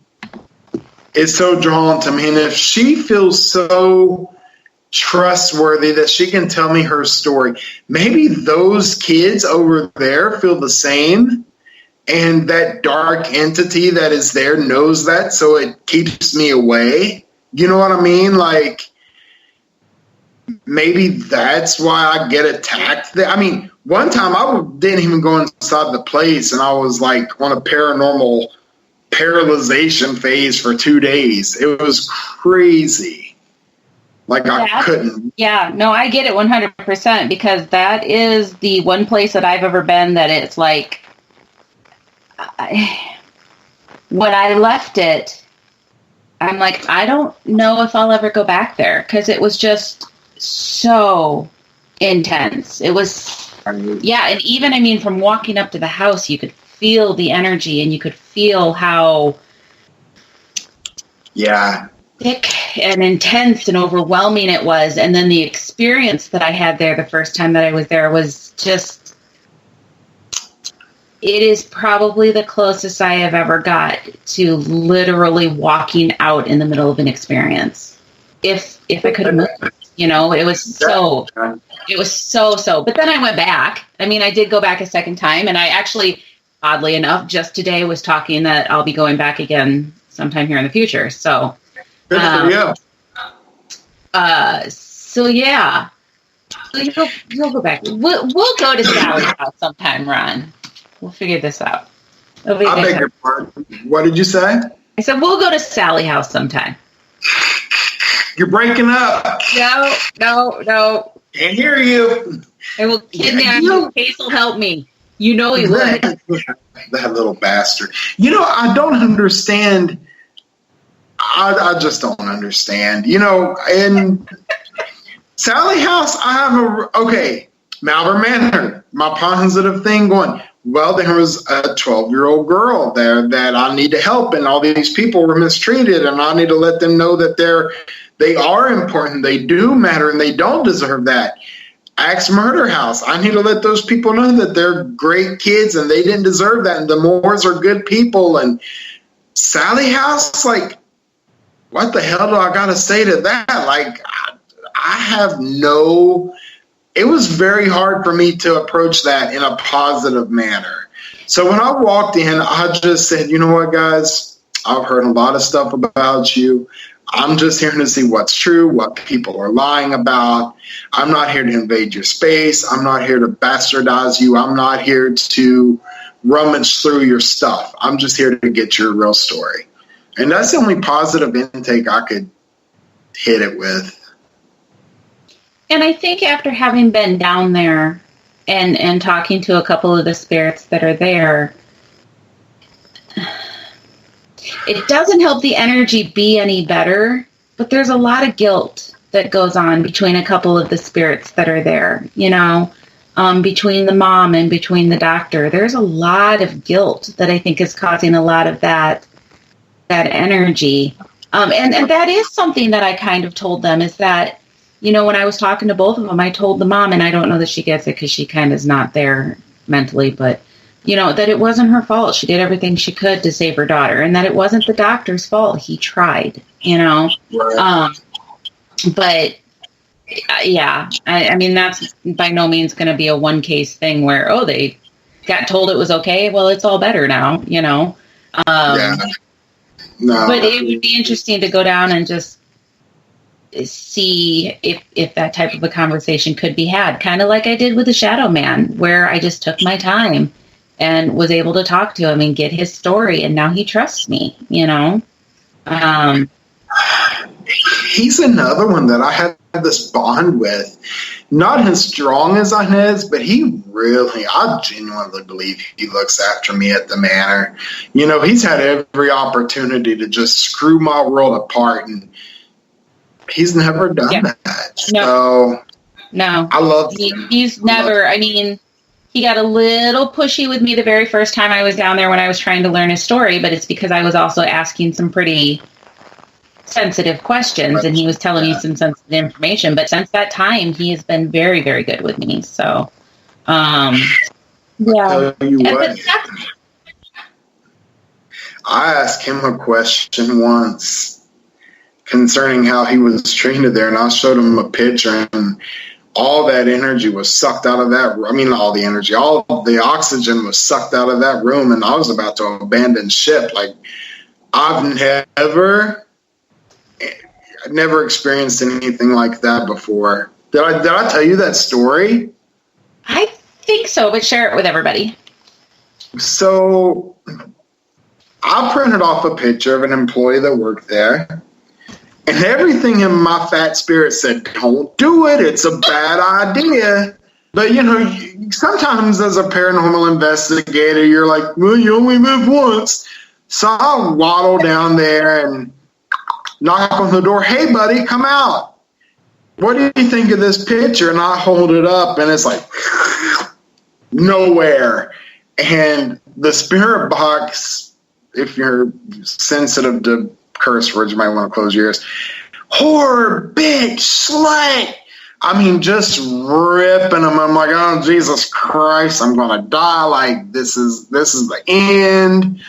is so drawn to me, and if she feels so trustworthy that she can tell me her story, maybe those kids over there feel the same, and that dark entity that is there knows that, so it keeps me away. You know what I mean? Like, maybe that's why I get attacked. I mean, one time I didn't even go inside the place, and I was like on a paranormal paralyzation phase for 2 days. It was crazy. Like, I couldn't. Yeah, no, I get it 100%, because that is the one place that I've ever been that it's like, when I left it, I'm like, I don't know if I'll ever go back there, because it was just so intense. It was, yeah, and even, I mean, from walking up to the house, you could feel the energy, and you could feel how thick and intense and overwhelming it was. And then the experience that I had there the first time that I was there was just, it is probably the closest I have ever got to literally walking out in the middle of an experience. If I could have moved, you know, it was so. But then I went back. I mean, I did go back a second time, and I actually, oddly enough, just today was talking that I'll be going back again sometime here in the future. So, good for you. So yeah, you'll go back. We'll go to Sally's house sometime, Ron. We'll figure this out. I beg your pardon. What did you say? I said, we'll go to Sally's house sometime. You're breaking up. No. Can't hear you. I will kidnap you. Case will help me. You know he would. That little bastard. You know, I don't understand. I just don't understand. You know, in Sally's house, I have Malvern Manor, my positive thing going. Well, there was a 12-year-old girl there that I need to help, and all these people were mistreated, and I need to let them know that they are important, they do matter, and they don't deserve that. Axe Murder House, I need to let those people know that they're great kids, and they didn't deserve that, and the Moores are good people. And Sally's house, like, what the hell do I got to say to that? Like, I have no... It was very hard for me to approach that in a positive manner. So when I walked in, I just said, you know what, guys? I've heard a lot of stuff about you. I'm just here to see what's true, what people are lying about. I'm not here to invade your space. I'm not here to bastardize you. I'm not here to rummage through your stuff. I'm just here to get your real story. And that's the only positive intake I could hit it with. And I think after having been down there and talking to a couple of the spirits that are there, it doesn't help the energy be any better, but there's a lot of guilt that goes on between a couple of the spirits that are there, you know, between the mom and between the doctor. There's a lot of guilt that I think is causing a lot of that energy. And that is something that I kind of told them, is that, you know, when I was talking to both of them, I told the mom, and I don't know that she gets it because she kind of is not there mentally, but, you know, that it wasn't her fault. She did everything she could to save her daughter, and that it wasn't the doctor's fault. He tried, you know. Right. But Yeah. I mean, that's by no means going to be a one case thing where, oh, they got told it was okay. Well, it's all better now, you know? Yeah. No. But it would be interesting to go down and just see if that type of a conversation could be had, kind of like I did with the Shadow Man, where I just took my time and was able to talk to him and get his story, and now he trusts me, you know. He's another one that I had this bond with, not as strong as on his, but I genuinely believe he looks after me at the manor. You know, he's had every opportunity to just screw my world apart, and he's never done that. No. I love he's never, I mean, he got a little pushy with me the very first time I was down there when I was trying to learn his story, but it's because I was also asking some pretty sensitive questions, and he was telling me some sensitive information. But since that time, he has been very, very good with me. So, I asked him a question once concerning how he was treated there, and I showed him a picture, and all that energy was sucked out of that. I mean, all the energy, all the oxygen was sucked out of that room, and I was about to abandon ship. Like, I've never experienced anything like that before. Did I tell you that story? I think so, but share it with everybody. So I printed off a picture of an employee that worked there, and everything in my fat spirit said, don't do it. It's a bad idea. But, you know, sometimes as a paranormal investigator, you're like, well, you only live once. So I waddle down there and knock on the door. Hey, buddy, come out. What do you think of this picture? And I hold it up, and it's like nowhere. And the spirit box, if you're sensitive to curse words, you might want to close your ears. Whore, bitch, slut. I mean, just ripping them. I'm like, oh, Jesus Christ, I'm going to die. Like, this is the end.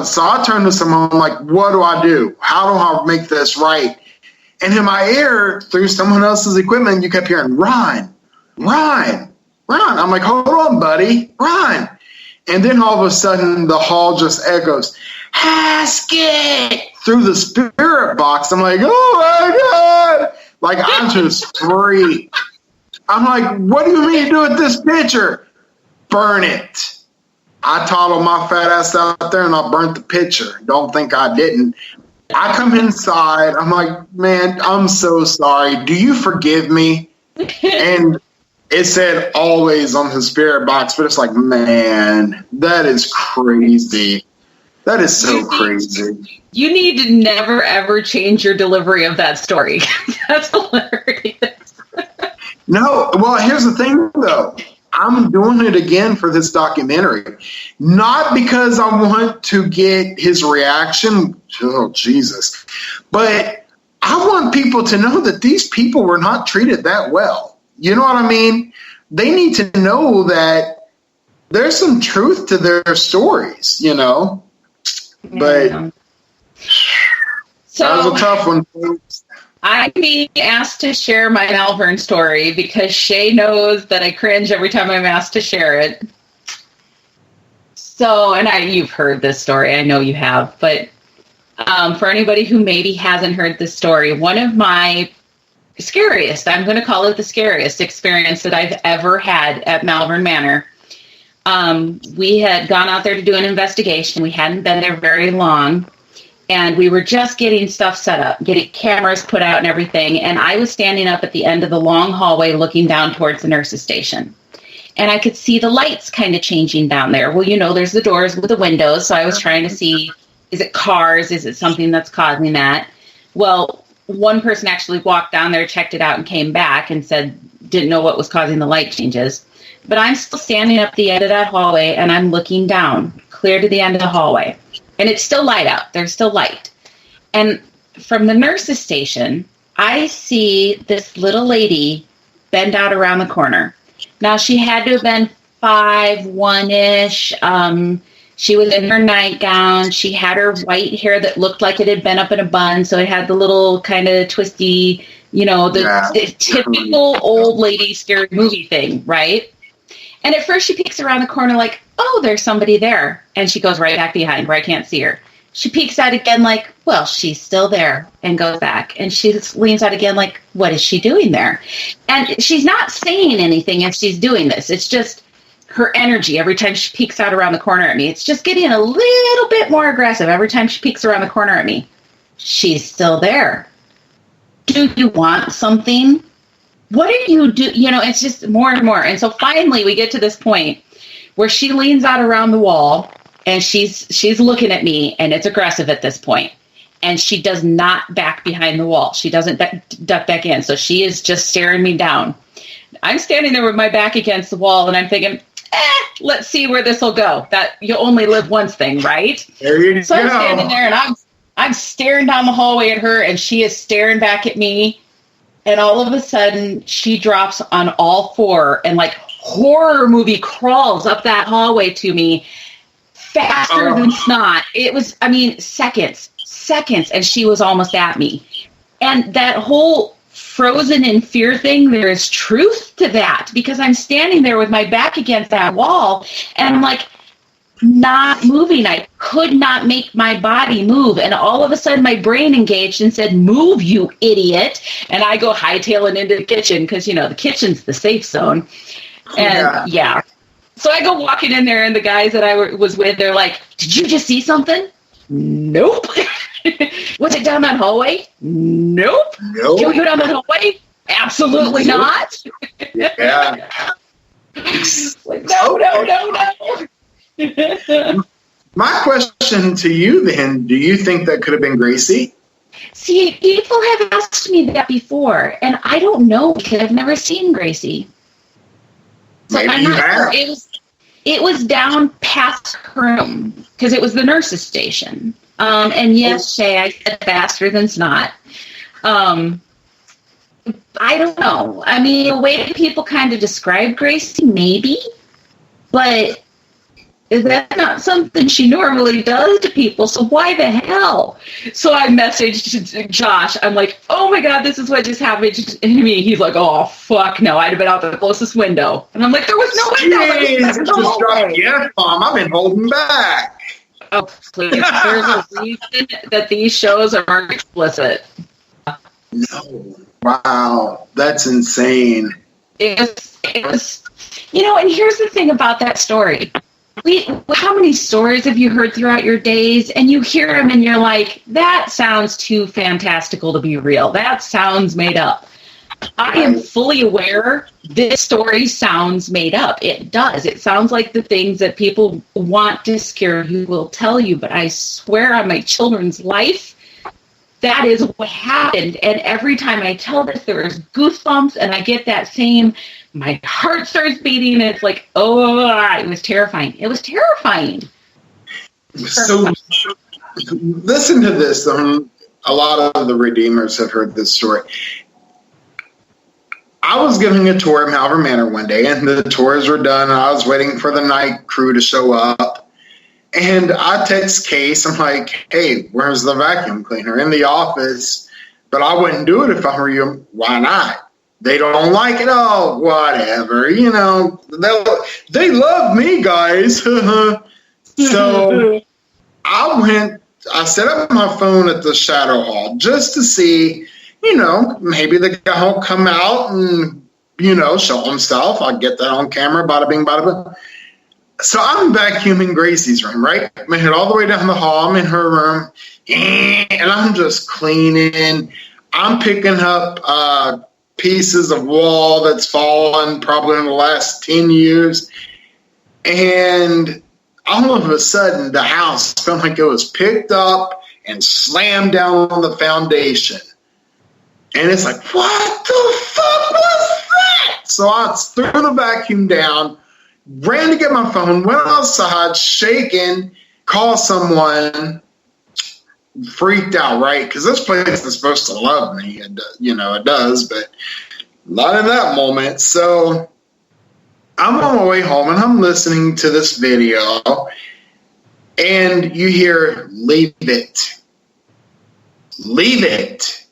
So I turned to someone, I'm like, what do I do? How do I make this right? And in my ear, through someone else's equipment, you kept hearing, run. I'm like, hold on, buddy, run. And then all of a sudden, the hall just echoes, Haskett, through the spirit box. I'm like, oh my God. Like, I just freaked. I'm like, what do you mean to do with this picture? Burn it. I toddled my fat ass out there and I burnt the picture. Don't think I didn't. I come inside. I'm like, man, I'm so sorry. Do you forgive me? And it said always on the spirit box, but it's like, man, that is crazy. That is so crazy. You need to never, ever change your delivery of that story. That's hilarious. No, well, here's the thing, though. I'm doing it again for this documentary. Not because I want to get his reaction. Oh, Jesus. But I want people to know that these people were not treated that well. You know what I mean? They need to know that there's some truth to their stories, you know? But so, that was a tough one. I'm being asked to share my Malvern story because Shay knows that I cringe every time I'm asked to share it. So, and you've heard this story. I know you have. But for anybody who maybe hasn't heard this story, one of my scariest, I'm going to call it the scariest experience that I've ever had at Malvern Manor. We had gone out there to do an investigation. We hadn't been there very long. And we were just getting stuff set up, getting cameras put out and everything. And I was standing up at the end of the long hallway looking down towards the nurse's station. And I could see the lights kind of changing down there. Well, you know, there's the doors with the windows. So I was trying to see, is it cars? Is it something that's causing that? Well, one person actually walked down there, checked it out, and came back and said, didn't know what was causing the light changes. But I'm still standing up the end of that hallway, and I'm looking down, clear to the end of the hallway. And it's still light out. There's still light. And from the nurse's station, I see this little lady bend out around the corner. Now, she had to have been 5'1"-ish. She was in her nightgown. She had her white hair that looked like it had been up in a bun, so it had the little kind of twisty, the typical old lady scary movie thing, right? And at first she peeks around the corner like, oh, there's somebody there. And she goes right back behind where I can't see her. She peeks out again like, well, she's still there, and goes back. And she leans out again like, what is she doing there? And she's not saying anything as she's doing this. It's just her energy every time she peeks out around the corner at me. It's just getting a little bit more aggressive every time she peeks around the corner at me. She's still there. Do you want something? What do you do? It's just more and more. And so finally we get to this point where she leans out around the wall and she's looking at me, and it's aggressive at this point. And she does not back behind the wall. She doesn't duck back in. So she is just staring me down. I'm standing there with my back against the wall, and I'm thinking, let's see where this will go. That you only live once thing, right? There you so go. I'm standing there, and I'm staring down the hallway at her, and she is staring back at me. And all of a sudden, she drops on all four and like horror movie crawls up that hallway to me faster than snot. It was, seconds, and she was almost at me. And that whole frozen in fear thing, there is truth to that, because I'm standing there with my back against that wall, and I'm like not moving. I could not make my body move. And all of a sudden my brain engaged and said, move, you idiot. And I go hightailing into the kitchen because, the kitchen's the safe zone. And so I go walking in there, and the guys that I was with, they're like, did you just see something? Nope. Was it down that hallway? Nope. Can we go down that hallway? Absolutely not. Yeah. Like, no. My question to you then, do you think that could have been Gracie? See, people have asked me that before, and I don't know because I've never seen Gracie. So Maybe I'm you not have. sure. It was down past her room because it was the nurse's station. And yes, Shay, I said faster than snot. I don't know. The way that people kind of describe Gracie, maybe, but that's not something she normally does to people, so why the hell? So I messaged Josh. I'm like, oh my God, this is what just happened to me. He's like, oh, fuck no, I'd have been out the closest window. And I'm like, there was no window. Just dropped the F-bomb. I've been holding back. Oh, please. There's a reason that these shows are more explicit. No. Wow. That's insane. It was, and here's the thing about that story. How many stories have you heard throughout your days, and you hear them and you're like, that sounds too fantastical to be real. That sounds made up. I am fully aware this story sounds made up. It does. It sounds like the things that people want to scare you will tell you, but I swear on my children's life, that is what happened. And every time I tell this, there's goosebumps, and I get that same, my heart starts beating, and it's like, oh, it was terrifying. It was terrifying. So, listen to this. A lot of the Redeemers have heard this story. I was giving a tour of Malvern Manor one day, and the tours were done, and I was waiting for the night crew to show up. And I text Case. I'm like, hey, where's the vacuum cleaner? In the office. But I wouldn't do it if I were you. Why not? They don't like it. Oh, whatever. They love me, guys. So I set up my phone at the Shadow Hall just to see, maybe the guy will come out and, show himself. I'll get that on camera, bada bing, bada bing. So I'm vacuuming Gracie's room, right? I head all the way down the hall. I'm in her room, and I'm just cleaning. I'm picking up pieces of wall that's fallen probably in the last 10 years. And all of a sudden, the house felt like it was picked up and slammed down on the foundation. And it's like, what the fuck was that? So I threw the vacuum down, ran to get my phone, went outside, shaking, called someone, freaked out, right? Because this place is supposed to love me. It does, but not in that moment. So I'm on my way home, and I'm listening to this video, and you hear, leave it. Leave it.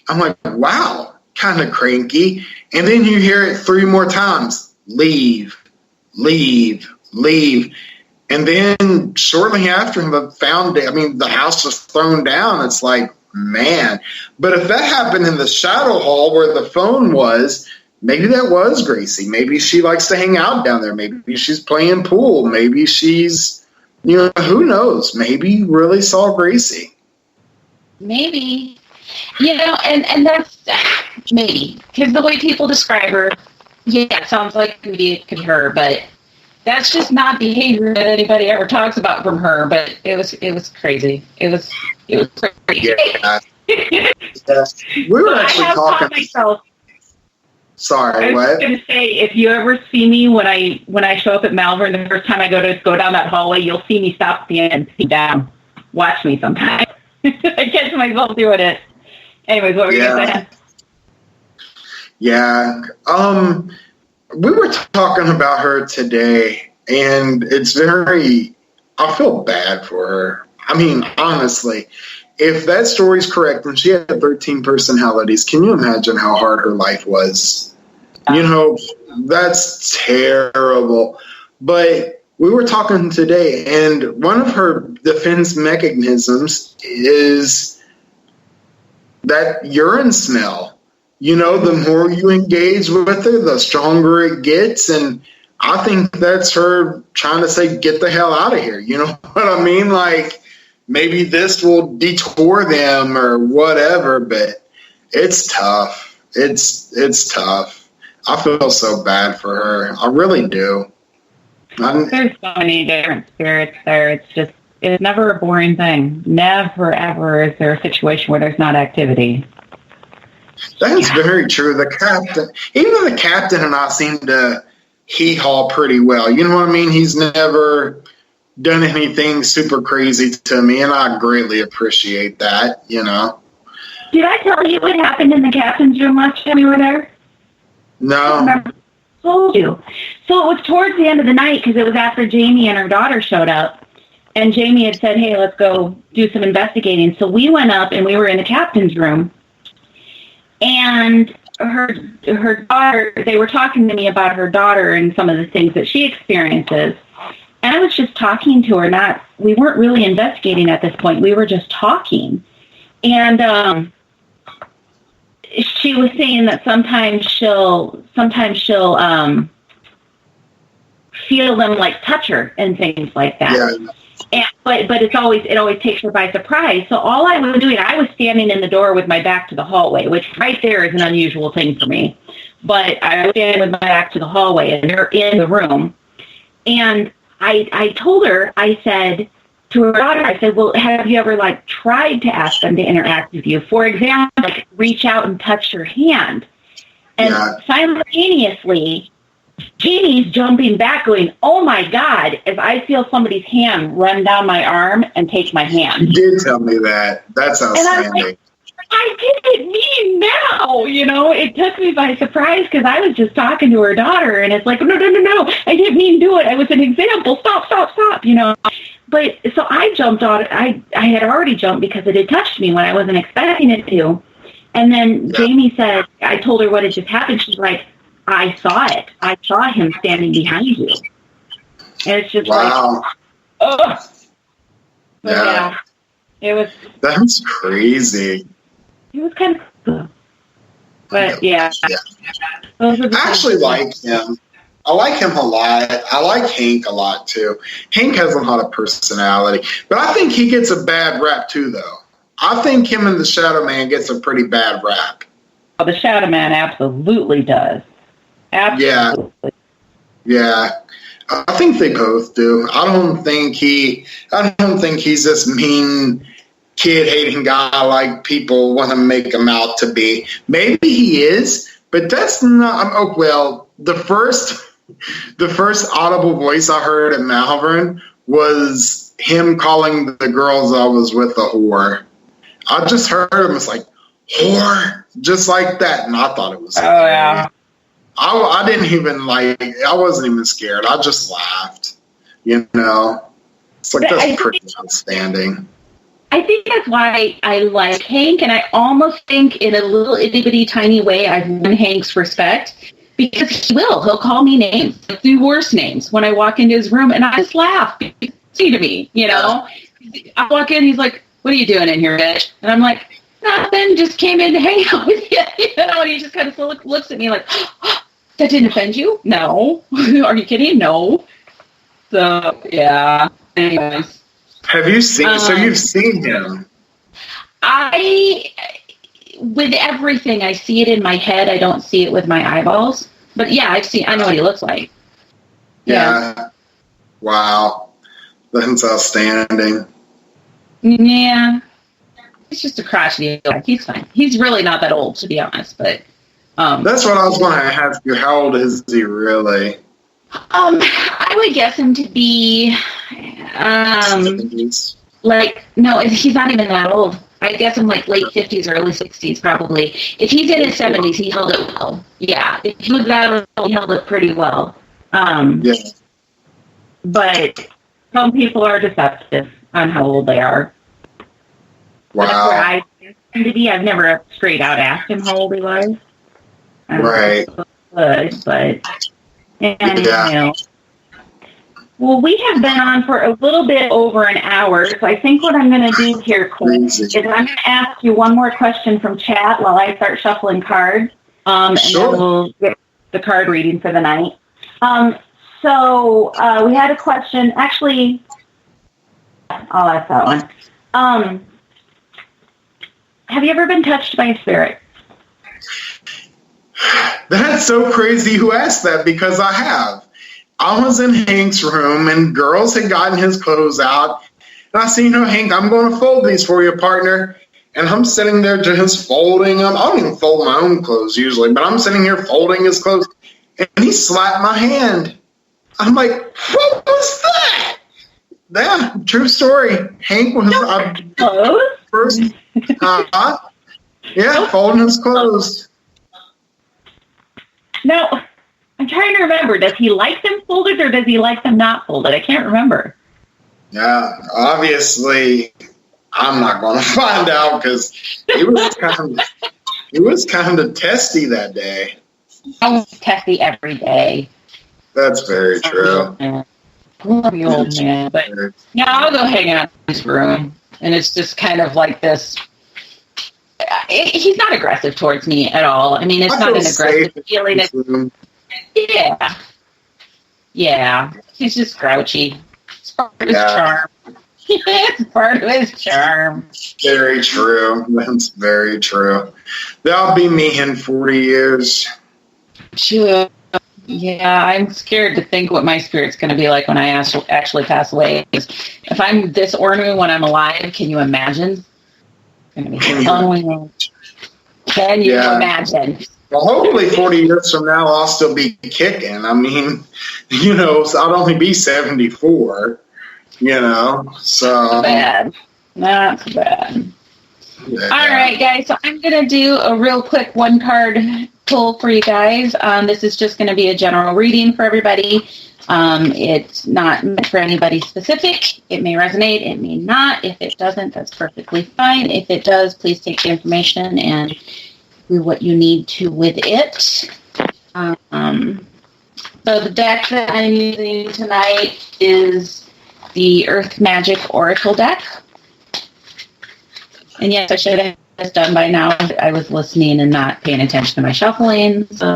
I'm like, wow, kind of cranky. And then you hear it 3 more times. Leave, leave, leave. And then shortly after, the house was thrown down. It's like, man. But if that happened in the shadow hall where the phone was, maybe that was Gracie. Maybe she likes to hang out down there. Maybe she's playing pool. Maybe she's, who knows? Maybe you really saw Gracie. Maybe. And that's maybe. Because the way people describe her, it sounds like it could be her, but that's just not behavior that anybody ever talks about from her. But it was crazy. It was crazy. Yeah. We were actually talking. Myself. Sorry, what? I was going to say, if you ever see me when I show up at Malvern, the first time I go down that hallway, you'll see me stop at the end and sit down. Watch me sometime. I catch myself doing it. Anyways, what were you going to say? Yeah. We were talking about her today, and I feel bad for her. I mean, honestly, if that story's correct and she had 13 personalities, can you imagine how hard her life was? That's terrible. But we were talking today, and one of her defense mechanisms is that urine smell. The more you engage with her, the stronger it gets. And I think that's her trying to say, get the hell out of here. You know what I mean? Like, maybe this will detour them or whatever, but it's tough. It's tough. I feel so bad for her. I really do. There's so many different spirits there. It's never a boring thing. Never, ever is there a situation where there's not activity. That's very true. Even the captain and I seem to hee-haw pretty well. You know what I mean? He's never done anything super crazy to me, and I greatly appreciate that, Did I tell you what happened in the captain's room last time we were there? No. I remember I told you. So it was towards the end of the night because it was after Jamie and her daughter showed up. And Jamie had said, hey, let's go do some investigating. So we went up and we were in the captain's room. And her daughter, they were talking to me about her daughter and some of the things that she experiences. And I was just talking to her. We weren't really investigating at this point. We were just talking. And she was saying that sometimes she'll feel them like touch her and things like that. Yeah. But it always takes her by surprise. So all I was doing, I was standing in the door with my back to the hallway, which right there is an unusual thing for me. But I was standing with my back to the hallway, and they're in the room. And I told her, I said to her daughter, I said, well, have you ever tried to ask them to interact with you? For example, reach out and touch your hand. And simultaneously, Jeannie's jumping back going, oh my God, if I feel somebody's hand run down my arm and take my hand. You did tell me that. That's outstanding. And I didn't mean now, it took me by surprise because I was just talking to her daughter and it's like, no, I didn't mean do it. I was an example. Stop. But so I jumped on it. I had already jumped because it had touched me when I wasn't expecting it to. And then Jamie said, I told her what had just happened. She's like, I saw it. I saw him standing behind you. And it's just wow. Ugh. Yeah. It was. That's crazy. It was kind of cool. But yeah. I actually like him. I like him a lot. I like Hank a lot too. Hank has a lot of personality. But I think he gets a bad rap too, though. I think him and the Shadow Man gets a pretty bad rap. Oh, the Shadow Man absolutely does. Absolutely. Yeah. I think they both do. I don't think he's this mean kid-hating guy like people want to make him out to be. Maybe he is, but that's not. Oh, well, the first audible voice I heard at Malvern was him calling the girls I was with a whore. I just heard him. It's like, whore, just like that, and I thought it was. Oh yeah. I didn't even I wasn't even scared. I just laughed, So It's like, that's pretty outstanding. I think that's why I like Hank, and I almost think in a little itty-bitty tiny way I've won Hank's respect, because he'll call me names, like the worst names, when I walk into his room, and I just laugh. See to me, you know? I walk in, he's like, "What are you doing in here, bitch?" And I'm like, "Nothing, just came in to hang out with you." You know, and he just kind of looks at me like, "Oh, that didn't offend you?" "No." "Are you kidding?" "No." So, yeah. Anyways. Have you seen, so you've seen him? With everything, I see it in my head. I don't see it with my eyeballs. But yeah, I know what he looks like. Yeah. Wow. That's outstanding. Yeah. He's just a crotchety. He's fine. He's really not that old, to be honest. But that's what I was going to ask you. How old is he really? I would guess him to be, 70s. like, no, he's not even that old. I guess him like late 50s, early 60s, probably. If he's in his 70s, he held it well. Yeah, if he was that old, he held it pretty well. Yeah. But some people are deceptive on how old they are. Wow. That's where I tend to be. I've never straight out asked him how old he was. Right. But anyhow. Well, we have been on for a little bit over an hour, so I think what I'm going to do here, Cole, is I'm going to ask you one more question from chat while I start shuffling cards, and then we'll get the card reading for the night. So we had a question. Actually, I'll ask that one. Have you ever been touched by a spirit? That's so crazy you asked that, because I have. I was in Hank's room, and girls had gotten his clothes out. And I said, Hank, I'm going to fold these for you, partner. And I'm sitting there just folding them. I don't even fold my own clothes usually, but I'm sitting here folding his clothes. And he slapped my hand. I'm like, what was that? Yeah, true story. Hank was first, folding his clothes. No. I'm trying to remember. Does he like them folded or does he like them not folded? I can't remember. Yeah, obviously, I'm not going to find out, because he was kind of testy that day. I was testy every day. That's very true. Love you, old man. But yeah, I'll go hang out in his room, and it's just kind of like this. He's not aggressive towards me at all. I mean, it's not an aggressive feeling. Yeah. He's just grouchy. It's part of his charm. It's part of his charm. Very true. That's very true. That'll be me in 40 years. Sure. Yeah, I'm scared to think what my spirit's going to be like when I actually pass away. If I'm this ornery when I'm alive, can you imagine? It's going to be so. Can you imagine? Well, hopefully 40 years from now, I'll still be kicking. I mean, so I'll only be 74, so. Not bad. Yeah. All right, guys, so I'm going to do a real quick one-card pull for you guys. This is just going to be a general reading for everybody. It's not meant for anybody specific. It may resonate, it may not. If it doesn't, that's perfectly fine. If it does, please take the information and do what you need to with it. So the deck that I'm using tonight is the Earth Magic Oracle deck. And yes, I should have this done by now. I was listening and not paying attention to my shuffling, so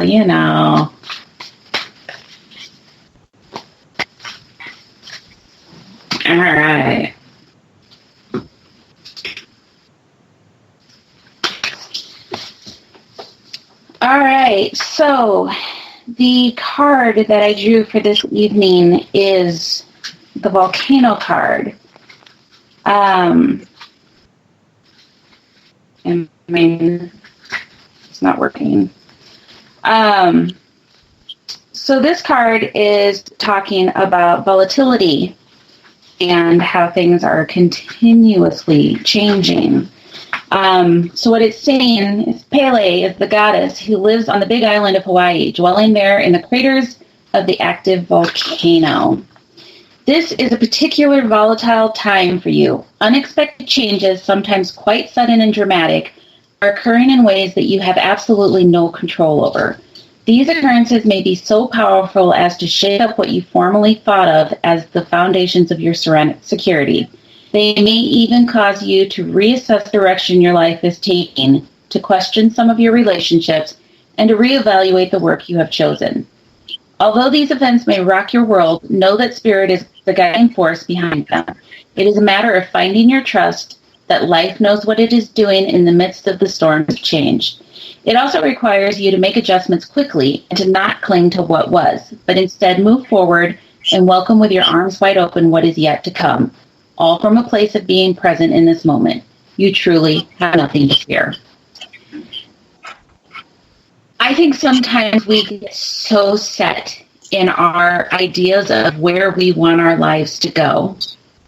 All right. All right, so the card that I drew for this evening is the Volcano card. I mean, it's not working. So this card is talking about volatility and how things are continuously changing. So what it's saying is Pele is the goddess who lives on the big island of Hawaii, dwelling there in the craters of the active volcano. This is a particular volatile time for you. Unexpected changes, sometimes quite sudden and dramatic, are occurring in ways that you have absolutely no control over. These occurrences may be so powerful as to shake up what you formerly thought of as the foundations of your security. They may even cause you to reassess the direction your life is taking, to question some of your relationships, and to reevaluate the work you have chosen. Although these events may rock your world, know that Spirit is the guiding force behind them. It is a matter of finding your trust that life knows what it is doing in the midst of the storms of change. It also requires you to make adjustments quickly and to not cling to what was, but instead move forward and welcome with your arms wide open what is yet to come, all from a place of being present in this moment. You truly have nothing to fear. I think sometimes we get so set in our ideas of where we want our lives to go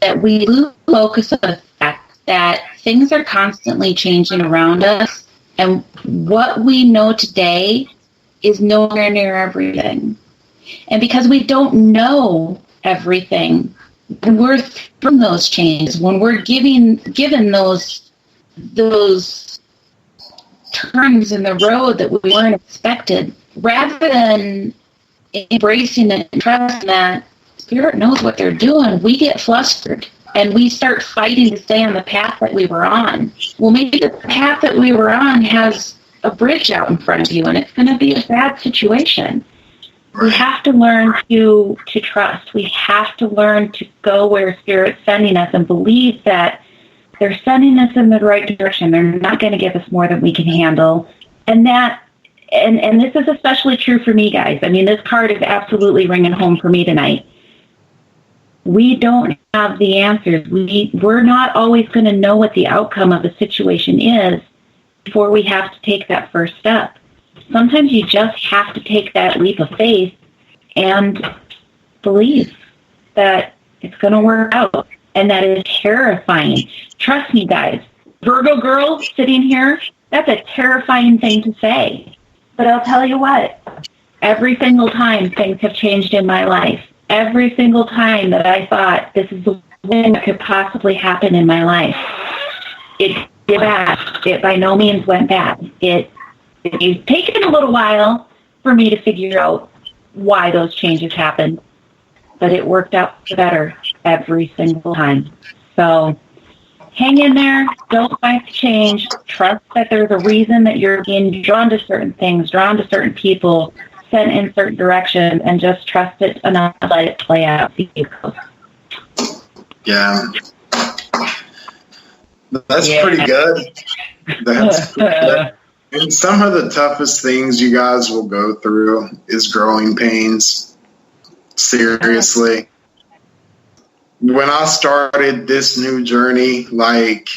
that we lose focus of the fact that things are constantly changing around us, and what we know today is nowhere near everything. And because we don't know everything, when we're from those changes, when we're given those turns in the road that we weren't expected, rather than embracing it and trusting that Spirit knows what they're doing, we get flustered and we start fighting to stay on the path that we were on. Well, maybe the path that we were on has a bridge out in front of you, and it's going to be a bad situation. We have to learn to trust. We have to learn to go where Spirit's sending us and believe that they're sending us in the right direction. They're not going to give us more than we can handle. And this is especially true for me, guys. I mean, this card is absolutely ringing home for me tonight. We don't have the answers. We're not always going to know what the outcome of the situation is before we have to take that first step. Sometimes you just have to take that leap of faith and believe that it's going to work out. And that is terrifying. Trust me, guys. Virgo girl sitting here, that's a terrifying thing to say. But I'll tell you what, every single time things have changed in my life, every single time that I thought this is the thing that could possibly happen in my life, it did bad. It by no means went bad. It's taken a little while for me to figure out why those changes happened, but it worked out better every single time. So hang in there. Don't fight the change. Trust that there's a reason that you're being drawn to certain things, drawn to certain people, sent in certain directions, and just trust it enough to let it play out. See how it goes. Yeah. That's pretty good. That's pretty good. And some of the toughest things you guys will go through is growing pains. Seriously. When I started this new journey, like,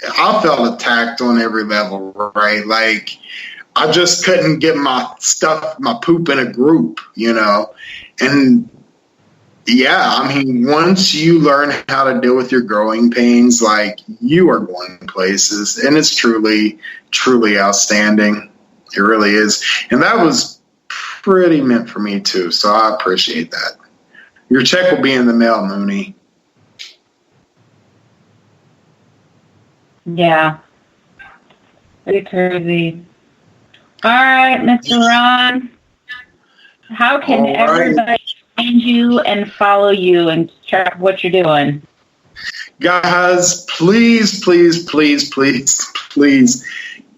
I felt attacked on every level, right? Like, I just couldn't get my poop in a group, you know? And yeah, I mean, once you learn how to deal with your growing pains, like, you are going places, and it's truly, truly outstanding. It really is. And that was pretty meant for me too. So I appreciate that. Your check will be in the mail, Mooney. Yeah. Pretty crazy. All right, Mr. Ron. How can everybody find you and follow you and check what you're doing? Guys, please, please, please, please, please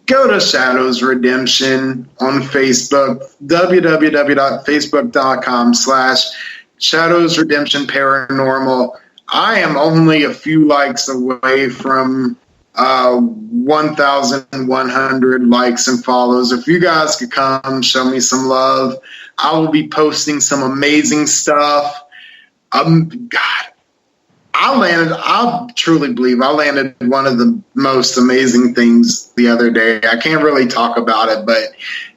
go to Shadows Redemption on Facebook, www.facebook.com/Shadows Redemption Paranormal. I am only a few likes away from 1,100 likes and follows. If you guys could come show me some love, I will be posting some amazing stuff. God, I truly believe I landed one of the most amazing things the other day. I can't really talk about it, but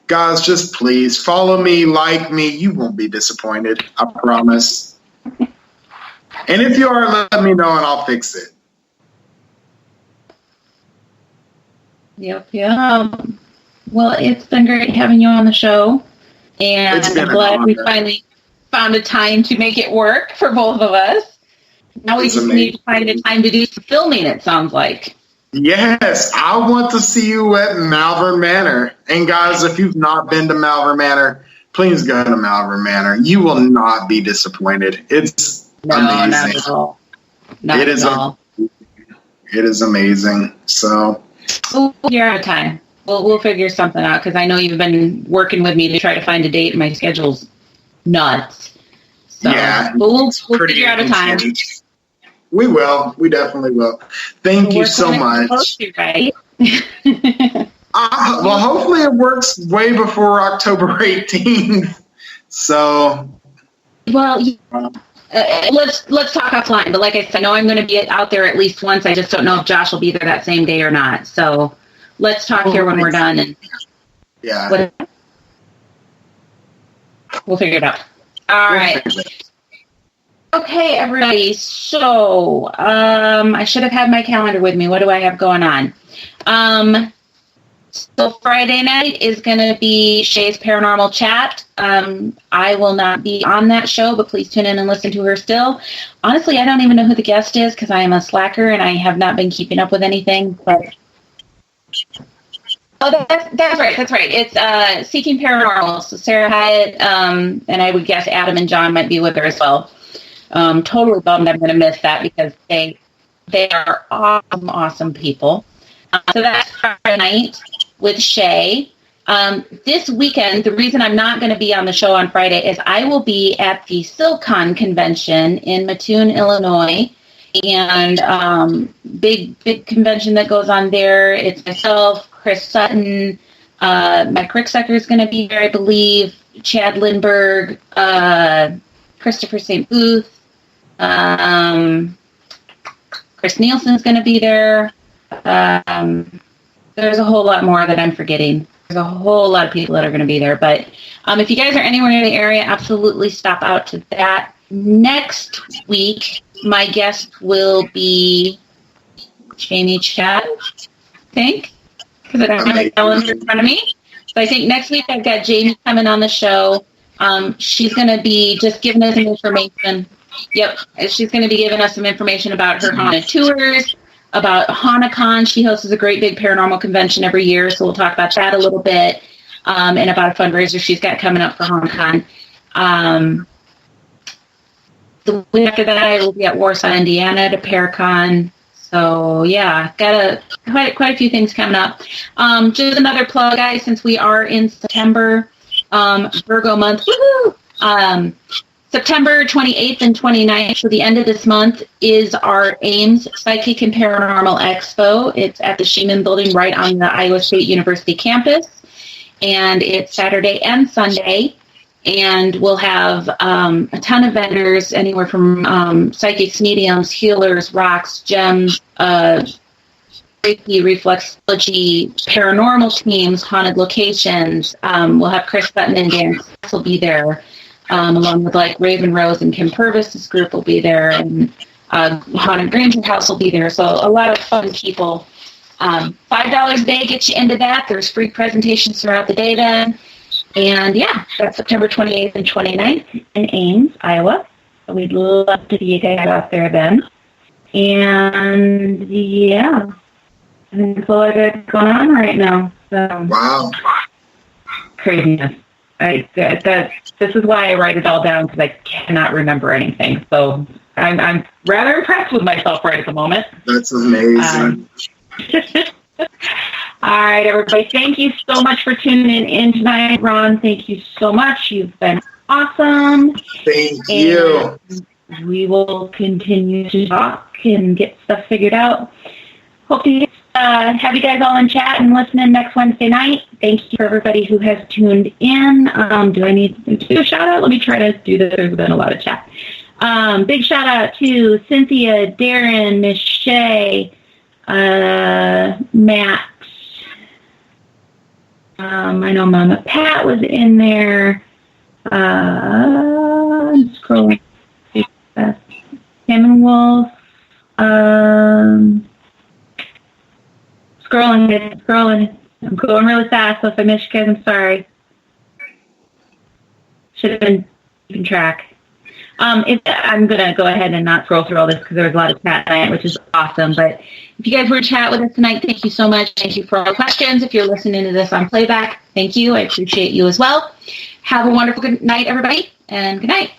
guys, just please follow me, like me. You won't be disappointed. I promise. And if you are, let me know and I'll fix it. Yep. Well, it's been great having you on the show, and I'm glad we found a time to make it work for both of us. Now we just need to find a time to do some filming, it sounds like. Yes, I want to see you at Malvern Manor. And guys, if you've not been to Malvern Manor, please go to Malvern Manor. You will not be disappointed. It's amazing. Not at all. Not it at is all. It is amazing. So you're out of time. We'll figure something out because I know you've been working with me to try to find a date, and my schedule's nuts. So, yeah, we'll figure out a time. We will. We definitely will. Thank you so much. Right? Well, hopefully it works way before October 18th. So, well, let's talk offline. But like I said, I know I'm going to be out there at least once. I just don't know if Josh will be there that same day or not. So let's talk here when we're done. And yeah, we'll figure it out. All right. Okay, everybody. So I should have had my calendar with me. What do I have going on? So Friday night is going to be Shay's Paranormal Chat. I will not be on that show, but please tune in and listen to her still. Honestly, I don't even know who the guest is because I am a slacker and I have not been keeping up with anything. But that's right. That's right. It's Seeking Paranormal. So Sarah Hyatt, and I would guess Adam and John might be with her as well. Totally bummed I'm going to miss that because they are awesome people. So that's Friday night with Shay. This weekend, the reason I'm not going to be on the show on Friday is I will be at the SilCon convention in Mattoon, Illinois. And big convention that goes on there. It's myself, Chris Sutton, Mike Ricksecker is going to be there, I believe, Chad Lindbergh, Christopher St. Booth, Chris Nielsen's going to be there. There's a whole lot more that I'm forgetting. There's a whole lot of people that are going to be there. But if you guys are anywhere in the area, absolutely stop out to that. Next week, my guest will be Jamie Chad, I think, because I don't have my calendar in front of me. So I think next week I've got Jamie coming on the show. She's going to be just giving us some information. Yep, she's going to be giving us some information about her haunted tours, about HaunaCon. She hosts a great big paranormal convention every year, so we'll talk about that a little bit, and about a fundraiser she's got coming up for HaunaCon. The week after that, I will be at Warsaw, Indiana to Paracon. So, yeah, got quite a few things coming up. Just another plug, guys, since we are in September, Virgo month, woohoo! September 28th and 29th, so the end of this month, is our Ames Psychic and Paranormal Expo. It's at the Sheeman Building right on the Iowa State University campus, and it's Saturday and Sunday. And we'll have a ton of vendors, anywhere from psychics, mediums, healers, rocks, gems, Reiki, reflexology, paranormal teams, haunted locations. We'll have Chris Sutton and Dan Klass will be there, along with like Raven Rose and Kim Purvis' group will be there, and Haunted Granger House will be there. So a lot of fun people. $5 a day gets you into that. There's free presentations throughout the day then. And, yeah, that's September 28th and 29th in Ames, Iowa. So we'd love to see you guys out there then. And, yeah, I think that's all I got going on right now. So, wow. Craziness. This is why I write it all down, because I cannot remember anything. So I'm rather impressed with myself right at the moment. That's amazing. All right, everybody. Thank you so much for tuning in tonight. Ron, thank you so much. You've been awesome. Thank you. We will continue to talk and get stuff figured out. Hope to have you guys all in chat and listening next Wednesday night. Thank you for everybody who has tuned in. Do I need to do a shout out? Let me try to do this. There's been a lot of chat. Big shout out to Cynthia, Darren, Miss Shay, Matt. I know Mama Pat was in there. I'm scrolling. Tim and Wolf. Scrolling. I'm going really fast, so if I miss you guys, I'm sorry. Should have been keeping track. I'm going to go ahead and not scroll through all this because there was a lot of chat tonight, which is awesome. But if you guys were to chat with us tonight, thank you so much. Thank you for all the questions. If you're listening to this on playback, thank you. I appreciate you as well. Have a wonderful good night, everybody, and good night.